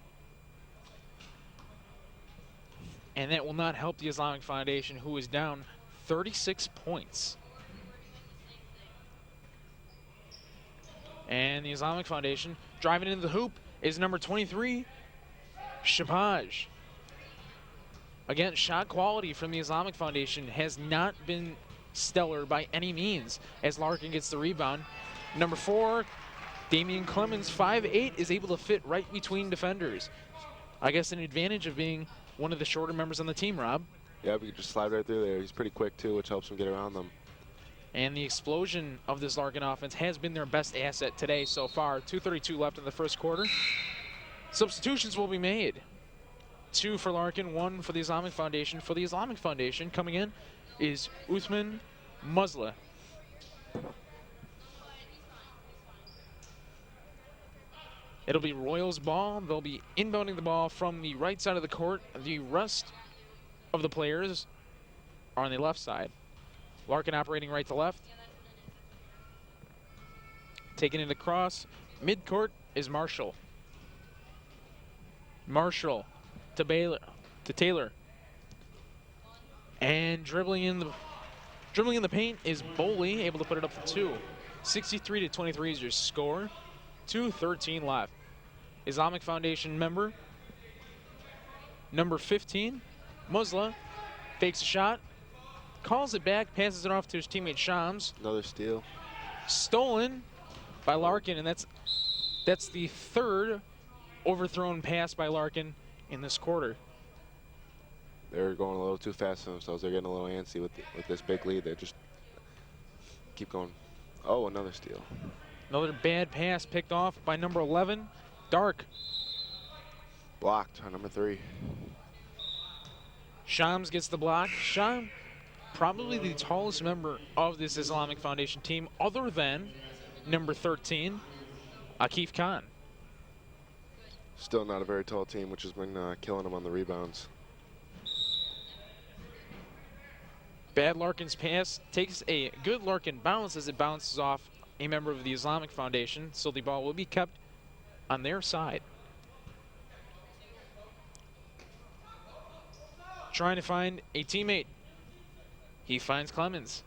And that will not help the Islamic Foundation, who is down 36 points. And the Islamic Foundation driving into the hoop is number 23, Shabaj. Again, shot quality from the Islamic Foundation has not been stellar by any means as Larkin gets the rebound. Number 4, Damien Clemons, 5'8", is able to fit right between defenders. I guess an advantage of being one of the shorter members on the team, Rob. Yeah, we can just slide right through there. He's pretty quick, too, which helps him get around them. And the explosion of this Larkin offense has been their best asset today so far. 2:32 left in the first quarter. Substitutions will be made. 2 for Larkin, 1 for the Islamic Foundation. For the Islamic Foundation, coming in is Uthman Musla. It'll be Royals ball. They'll be inbounding the ball from the right side of the court. The rest of the players are on the left side. Larkin operating right to left. Taking it across. Midcourt is Marshall. Marshall to Taylor. And dribbling in the paint is Boley, able to put it up for 2. 63-23 is your score. 2:13 left. Islamic Foundation member, number 15, Musla, fakes a shot, calls it back, passes it off to his teammate Shams. Another steal. Stolen by Larkin, and that's the 3rd overthrown pass by Larkin in this quarter. They're going a little too fast for themselves. They're getting a little antsy with this big lead. They just keep going. Oh, another steal. Another bad pass picked off by number 11, Dark. Blocked on number 3. Shams gets the block. Shams, probably the tallest member of this Islamic Foundation team, other than number 13, Akif Khan. Still not a very tall team, which has been killing them on the rebounds. Bad Larkin's pass takes a good Larkin bounce as it bounces off a member of the Islamic Foundation, so the ball will be kept on their side. Trying to find a teammate. He finds Clemons.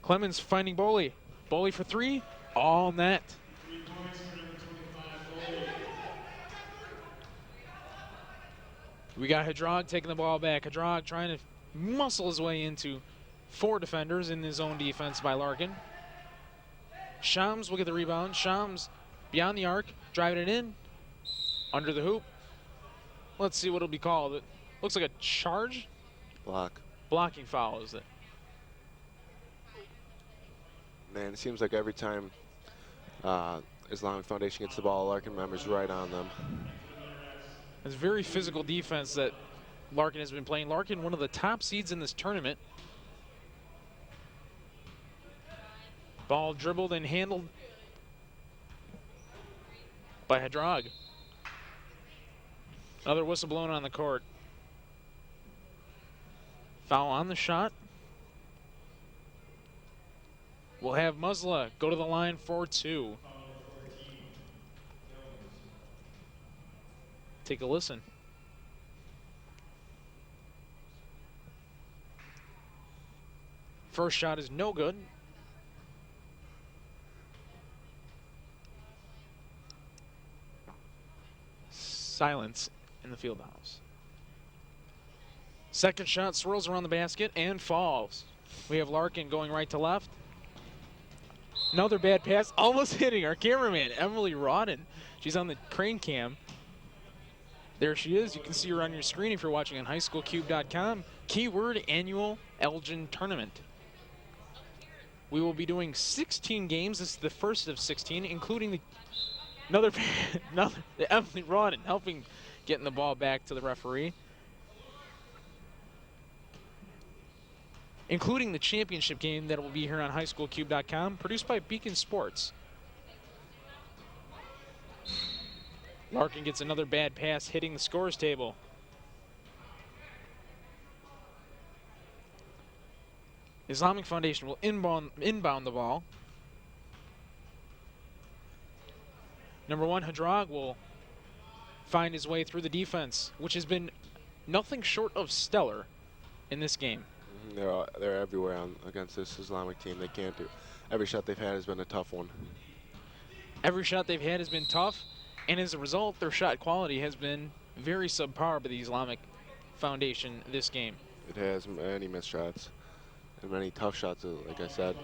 Clemons finding Boley. Boley for 3, all net. We got Hadrag taking the ball back. Hadrag trying to muscle his way into 4 defenders in his own defense by Larkin. Shams will get the rebound. Shams beyond the arc, driving it in, under the hoop. Let's see what it'll be called. It looks like a charge. Block. Blocking foul, is it? Man, it seems like every time Islamic Foundation gets the ball, Larkin members right on them. It's very physical defense that Larkin has been playing. Larkin, one of the top seeds in this tournament. Ball dribbled and handled by Hadrag. Another whistle blown on the court. Foul on the shot. We'll have Musla go to the line for 2. Take a listen. First shot is no good. Silence in the field house. Second shot swirls around the basket and falls. We have Larkin going right to left. Another bad pass, almost hitting our cameraman, Emily Rodden. She's on the crane cam. There she is. You can see her on your screen if you're watching on highschoolcube.com. Keyword annual Elgin tournament. We will be doing 16 games. This is the first of 16, including another Emily Rodden helping getting the ball back to the referee. Including the championship game that will be here on highschoolcube.com, produced by Beacon Sports. Larkin gets another bad pass, hitting the scores table. Islamic Foundation will inbound the ball. Number 1, Hadrag will find his way through the defense, which has been nothing short of stellar in this game. They're everywhere against this Islamic team. They can't do. Every shot they've had has been a tough one. Every shot they've had has been tough, and as a result, their shot quality has been very subpar by the Islamic Foundation this game. It has many missed shots and many tough shots. Like I said,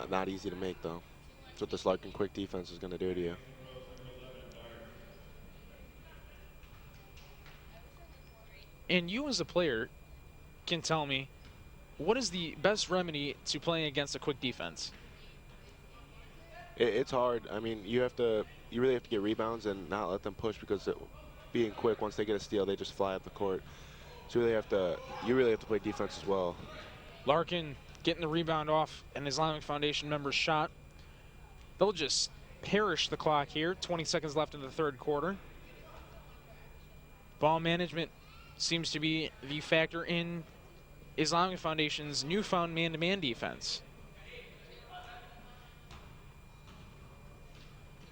not easy to make though. That's what this Larkin quick defense is going to do to you. And you as a player can tell me, what is the best remedy to playing against a quick defense? It's hard. I mean, you have to you really have to get rebounds and not let them push, because being quick, once they get a steal, they just fly up the court. So you really have to play defense as well. Larkin getting the rebound off an Islamic Foundation member's shot. They'll just perish the clock here. 20 seconds left in the third quarter. Ball management seems to be the factor in Islamic Foundation's newfound man-to-man defense.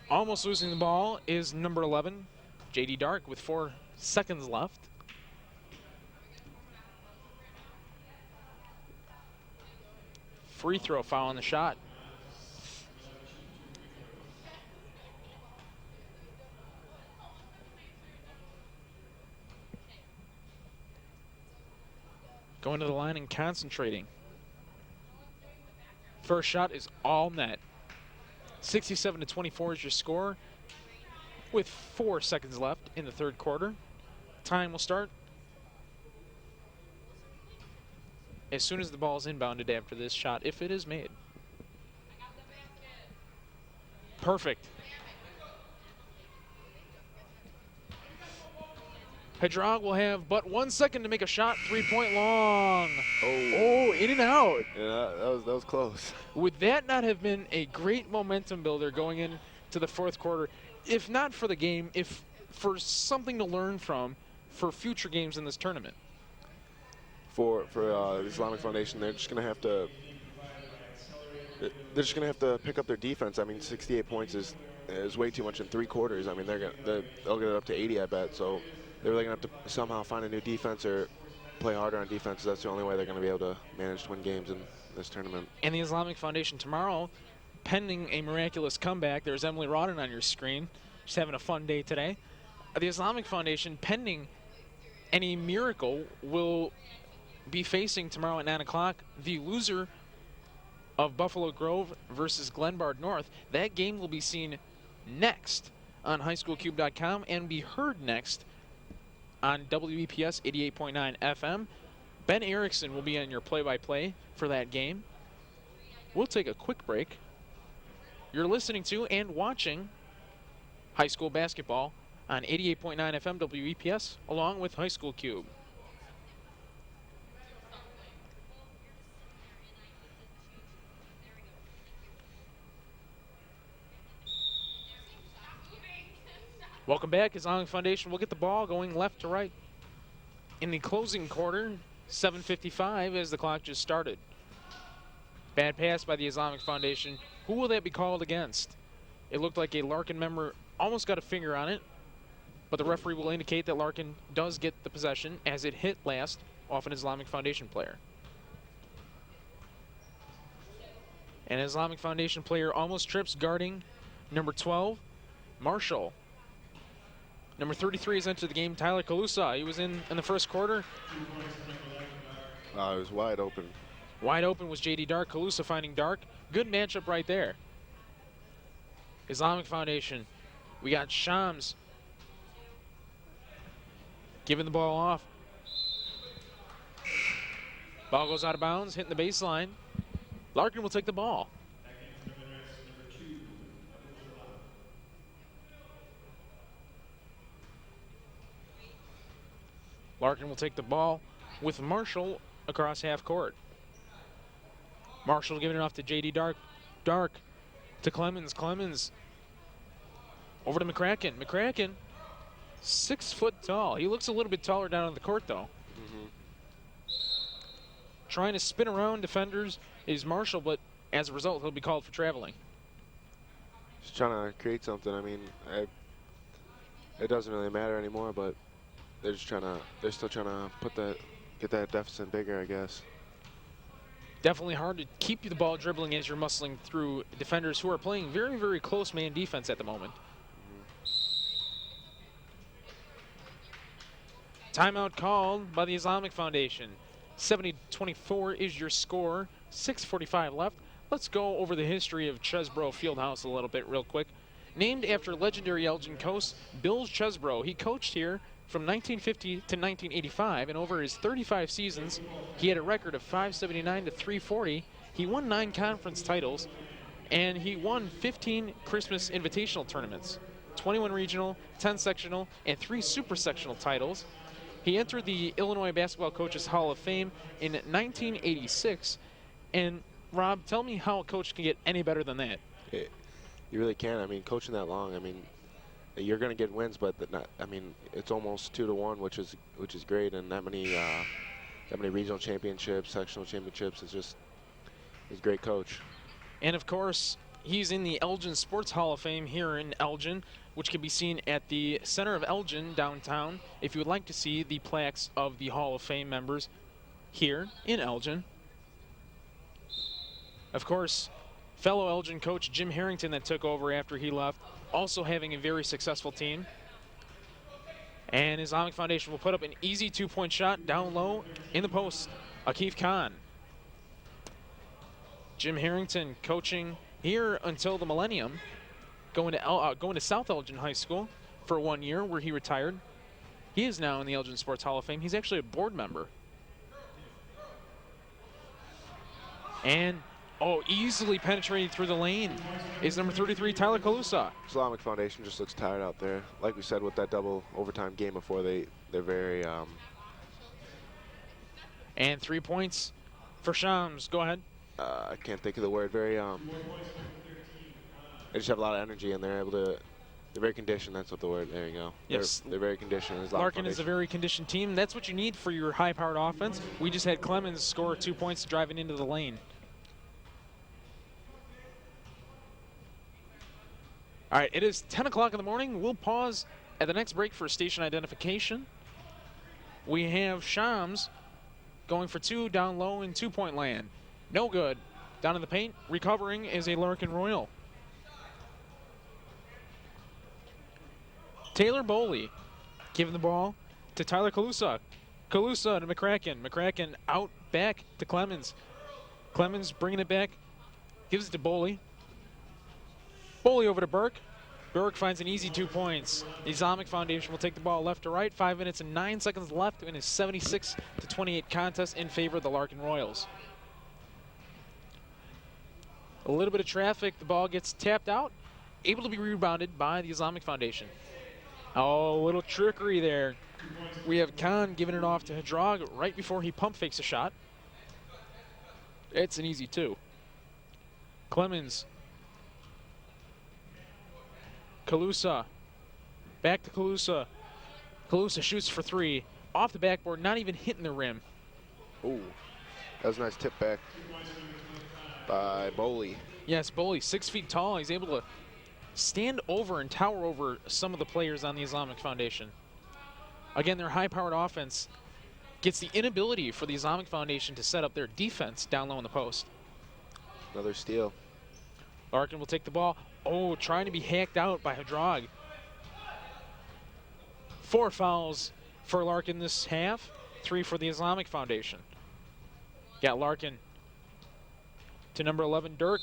Almost losing the ball is number 11, J.D. Dark, with 4 seconds left. Free throw foul on the shot. Going to the line and concentrating. First shot is all net. 67-24 is your score with 4 seconds left in the third quarter. Time will start as soon as the ball is inbounded after this shot, if it is made. Perfect. Hadrag will have but 1 second to make a shot, 3-point long. Oh, in and out. Yeah, that was close. Would that not have been a great momentum builder going into the fourth quarter, if not for the game, if for something to learn from for future games in this tournament? For the Islamic Foundation, they're just gonna have to pick up their defense. I mean, 68 points is way too much in 3 quarters. I mean, they'll get it up to 80, I bet. So they're really gonna have to somehow find a new defense or play harder on defense. That's the only way they're gonna be able to manage to win games in this tournament. And the Islamic Foundation tomorrow, pending a miraculous comeback. There's Emily Rodden on your screen. She's having a fun day today. The Islamic Foundation, pending any miracle, will be facing tomorrow at 9 o'clock the loser of Buffalo Grove versus Glenbard North. That game will be seen next on highschoolcube.com and be heard next on WEPS 88.9 FM. Ben Erickson will be on your play-by-play for that game. We'll take a quick break. You're listening to and watching high school basketball on 88.9 FM WEPS along with High School Cube. Welcome back. Islamic Foundation will get the ball going left to right in the closing quarter. 7:55 as the clock just started. Bad pass by the Islamic Foundation. Who will that be called against? It looked like a Larkin member almost got a finger on it, but the referee will indicate that Larkin does get the possession as it hit last off an Islamic Foundation player. An Islamic Foundation player almost trips guarding number 12, Marshall. Number 33 is into the game, Tyler Kalusa. He was in the first quarter. It was wide open. Wide open was J.D. Dark. Kalusa finding Dark. Good matchup right there. Islamic Foundation. We got Shams giving the ball off. Ball goes out of bounds, hitting the baseline. Larkin will take the ball. Larkin will take the ball with Marshall across half court. Marshall giving it off to J.D. Dark. Dark to Clemons. Clemons over to McCracken. McCracken, 6 foot tall. He looks a little bit taller down on the court, though. Trying to spin around defenders is Marshall, but as a result, he'll be called for traveling. Just trying to create something. I mean, it doesn't really matter anymore, but they're still trying to get that deficit bigger, I guess. Definitely hard to keep the ball dribbling as you're muscling through defenders who are playing very, very close man defense at the moment. Timeout called by the Islamic Foundation. 70-24 is your score. 6:45 left. Let's go over the history of Chesbrough Fieldhouse a little bit real quick. Named after legendary Elgin coach Bill Chesbrough. He coached here from 1950 to 1985, and over his 35 seasons, he had a record of 579 to 340. He won 9 conference titles, and he won 15 Christmas Invitational tournaments. 21 regional, 10 sectional, and 3 super sectional titles. He entered the Illinois Basketball Coaches Hall of Fame in 1986. And Rob, tell me how a coach can get any better than that. You really can. I mean, coaching that long, I mean, you're going to get wins, but it's almost 2-1, which is great. And that many regional championships, sectional championships, he's a great coach. And of course, he's in the Elgin Sports Hall of Fame here in Elgin, which can be seen at the center of Elgin downtown if you would like to see the plaques of the Hall of Fame members here in Elgin. Of course, fellow Elgin coach Jim Harrington that took over after he left, also having a very successful team. And Islamic Foundation will put up an easy 2-point shot down low in the post. Akif Khan. Jim Harrington coaching here until the millennium, going to South Elgin High School for 1 year where he retired. He is now in the Elgin Sports Hall of Fame. He's actually a board member. And easily penetrating through the lane is number 33, Tyler Kalusa. Islamic Foundation just looks tired out there. Like we said, with that double overtime game before, they're very... And 3 points for Shams. Go ahead. I can't think of the word. Very... They just have a lot of energy, and they're very conditioned. That's what the word. There you go. Yes. They're very conditioned. Larkin is a very conditioned team. That's what you need for your high-powered offense. We just had Clemons score 2 points driving into the lane. All right, it is 10 o'clock in the morning. We'll pause at the next break for station identification. We have Shams going for 2 down low in 2-point land. No good. Down in the paint, recovering is a Larkin Royal. Taylor Boley giving the ball to Tyler Kalusa. Kalusa to McCracken. McCracken out back to Clemons. Clemons bringing it back, gives it to Boley. Boley over to Burke. Burke finds an easy 2 points. The Islamic Foundation will take the ball left to right. 5 minutes and 9 seconds left in a 76-28 contest in favor of the Larkin Royals. A little bit of traffic. The ball gets tapped out. Able to be rebounded by the Islamic Foundation. Oh, a little trickery there. We have Khan giving it off to Hadrag right before he pump fakes a shot. It's an easy 2. Clemons. Kalusa. Back to Kalusa. Kalusa shoots for 3. Off the backboard, not even hitting the rim. Ooh, that was a nice tip back by Boley. Yes, Boley, 6 feet tall. He's able to stand over and tower over some of the players on the Islamic Foundation. Again, their high-powered offense gets the inability for the Islamic Foundation to set up their defense down low in the post. Another steal. Larkin will take the ball. Oh, trying to be hacked out by Hadrag. 4 fouls for Larkin this half, 3 for the Islamic Foundation. Got Larkin to number 11, Dirk.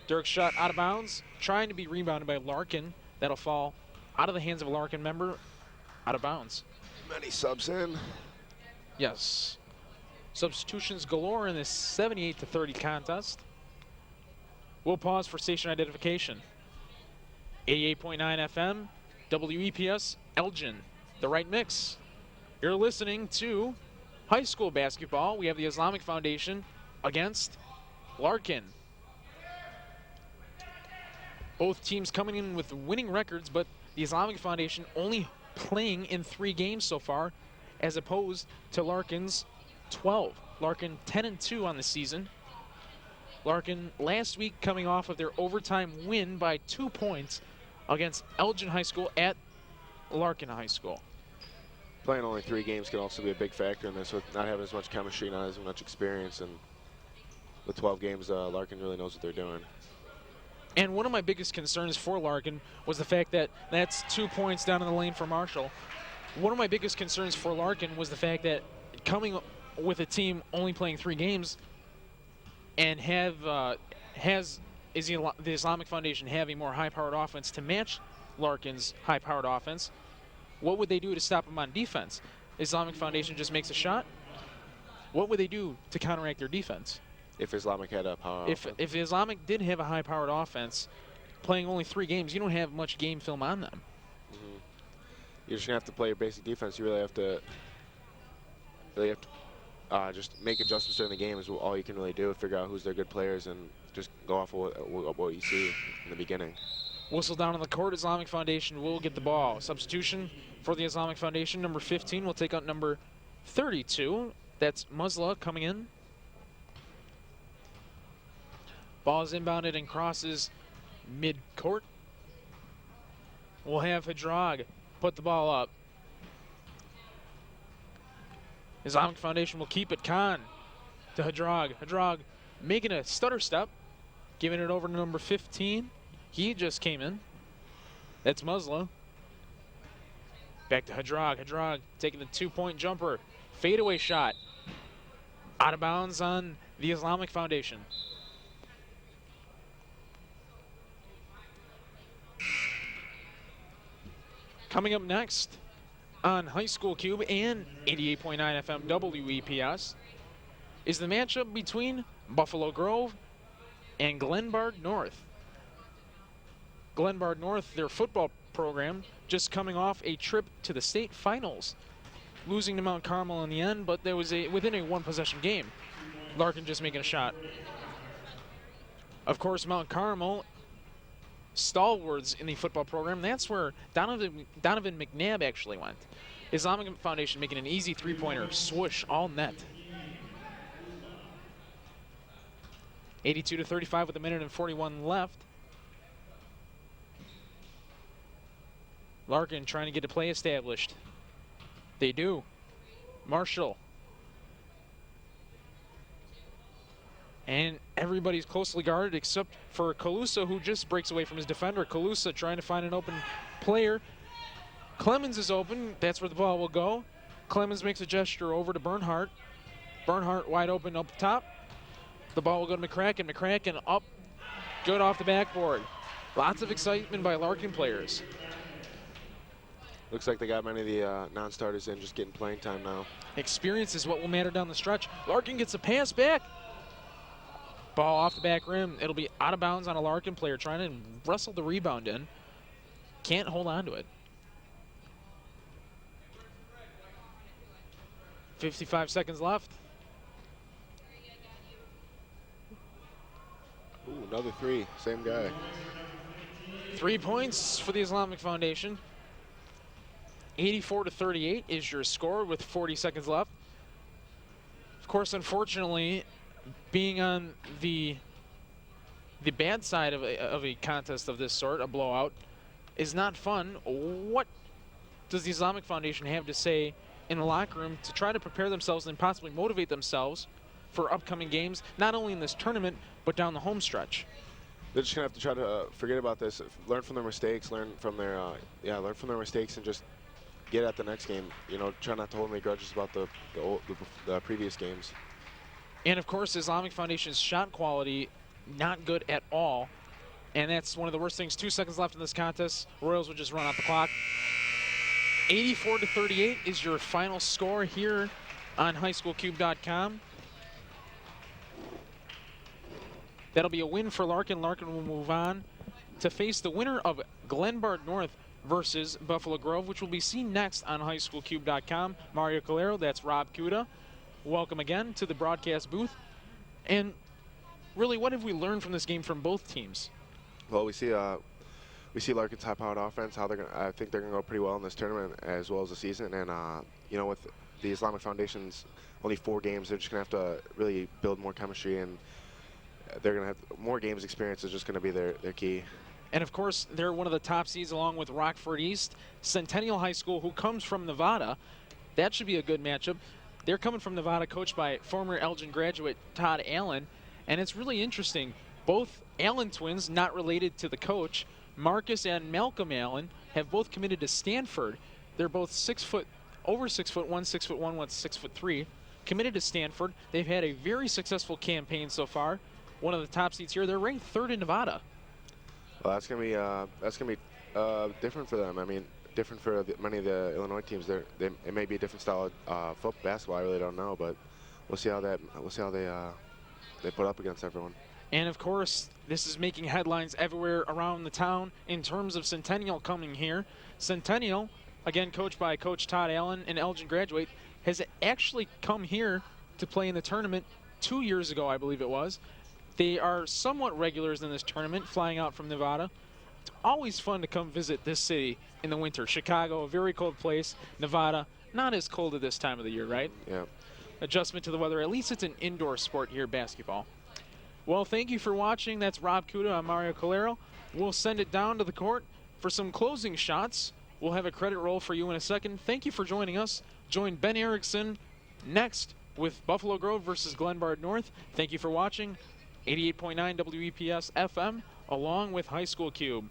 Dirk's shot out of bounds, trying to be rebounded by Larkin. That'll fall out of the hands of a Larkin member, out of bounds. Many subs in. Yes. Substitutions galore in this 78-30 contest. We'll pause for station identification. 88.9 FM, WEPS, Elgin, the right mix. You're listening to high school basketball. We have the Islamic Foundation against Larkin. Both teams coming in with winning records, but the Islamic Foundation only playing in 3 games so far, as opposed to Larkin's 12. Larkin 10-2 on the season. Larkin last week coming off of their overtime win by 2 points against Elgin High School at Larkin High School. Playing only 3 games can also be a big factor in this, with not having as much chemistry, not as much experience, and with 12 games, Larkin really knows what they're doing. And one of my biggest concerns for Larkin was the fact that that's 2 points down in the lane for Marshall. One of my biggest concerns for Larkin was the fact that coming with a team only playing 3 games and the Islamic Foundation have a more high-powered offense to match Larkin's high-powered offense, what would they do to stop him on defense? Islamic Foundation just makes a shot. What would they do to counteract their defense? If Islamic had a power offense. If Islamic did have a high-powered offense, playing only 3 games, you don't have much game film on them. Mm-hmm. You're just going to have to play your basic defense. You really have to just make adjustments during the game is all you can really do. Figure out who's their good players and just go off of what you see in the beginning. Whistle down on the court. Islamic Foundation will get the ball. Substitution for the Islamic Foundation. Number 15 will take out number 32. That's Musla coming in. Ball is inbounded and crosses mid-court. We'll have Hadrag put the ball up. Islamic Foundation will keep it. Khan to Hadrag. Hadrag making a stutter step, giving it over to number 15. He just came in. That's Musla. Back to Hadrag. Hadrag taking the 2-point jumper. Fadeaway shot. Out of bounds on the Islamic Foundation. Coming up next on High School Cube and 88.9 FM WEPS is the matchup between Buffalo Grove and Glenbard North. Glenbard North, their football program, just coming off a trip to the state finals, losing to Mount Carmel in the end, but there was within a 1-possession game. Larkin just making a shot. Of course, Mount Carmel, stalwarts in the football program. That's where Donovan McNabb actually went. Islamic Foundation making an easy 3-pointer, swoosh, all net. 82-35 with 1:41 left. Larkin trying to get a play established. They do. Marshall. And everybody's closely guarded except for Calusa, who just breaks away from his defender. Calusa trying to find an open player. Clemons is open. That's where the ball will go. Clemons makes a gesture over to Barnhart. Barnhart wide open up top. The ball will go to McCracken. McCracken up. Good off the backboard. Lots of excitement by Larkin players. Looks like they got many of the non-starters in, just getting playing time now. Experience is what will matter down the stretch. Larkin gets a pass back. Ball off the back rim. It'll be out of bounds on a Larkin player trying to wrestle the rebound in. Can't hold on to it. 55 seconds left. Ooh, another 3, same guy. 3 points for the Islamic Foundation. 84-38 is your score with 40 seconds left. Of course, unfortunately, being on the bad side of a contest of this sort, a blowout, is not fun. What does the Islamic Foundation have to say in the locker room to try to prepare themselves and possibly motivate themselves for upcoming games, not only in this tournament, but down the home stretch? They're just gonna have to try to forget about this, learn from their mistakes, learn from their mistakes, and just get at the next game. You know, try not to hold any grudges about the previous games. And of course, Islamic Foundation's shot quality not good at all, and that's one of the worst things. 2 seconds left in this contest. Royals will just run out the clock. 84-38 is your final score here on highschoolcube.com. That'll be a win for Larkin. Larkin will move on to face the winner of Glenbard North versus Buffalo Grove, which will be seen next on highschoolcube.com. Mario Calero, that's Rob Kuda. Welcome again to the broadcast booth. And really, what have we learned from this game from both teams? Well, we see Larkin's high-powered offense. I think they're gonna go pretty well in this tournament as well as the season. And you know, with the Islamic Foundation's only 4 games, they're just gonna have to really build more chemistry, and they're gonna have more games experience is just gonna be their key. And of course, they're one of the top seeds along with Rockford East, Centennial High School, who comes from Nevada. That should be a good matchup. They're coming from Nevada, coached by former Elgin graduate Todd Allen. And it's really interesting. Both Allen twins, not related to the coach, Marcus and Malcolm Allen, have both committed to Stanford. They're both 6 foot, over 6 foot, one 6'1", one's 6'3", committed to Stanford. They've had a very successful campaign so far. One of the top seeds here. They're ranked 3rd in Nevada. Well, that's gonna be different for them. I mean, different for many of the Illinois teams. It may be a different style of basketball. I really don't know, but we'll see how they put up against everyone. And of course, this is making headlines everywhere around the town in terms of Centennial coming here. Centennial, again coached by Coach Todd Allen, an Elgin graduate, has actually come here to play in the tournament 2 years ago, I believe it was. They are somewhat regulars in this tournament, flying out from Nevada. It's always fun to come visit this city in the winter. Chicago, a very cold place. Nevada, not as cold at this time of the year, right? Yeah. Adjustment to the weather. At least it's an indoor sport here, basketball. Well, thank you for watching. That's Rob Kuda. I'm Mario Calero. We'll send it down to the court for some closing shots. We'll have a credit roll for you in a second. Thank you for joining us. Join Ben Erickson next with Buffalo Grove versus Glenbard North. Thank you for watching. 88.9 WEPS FM along with High School Cube.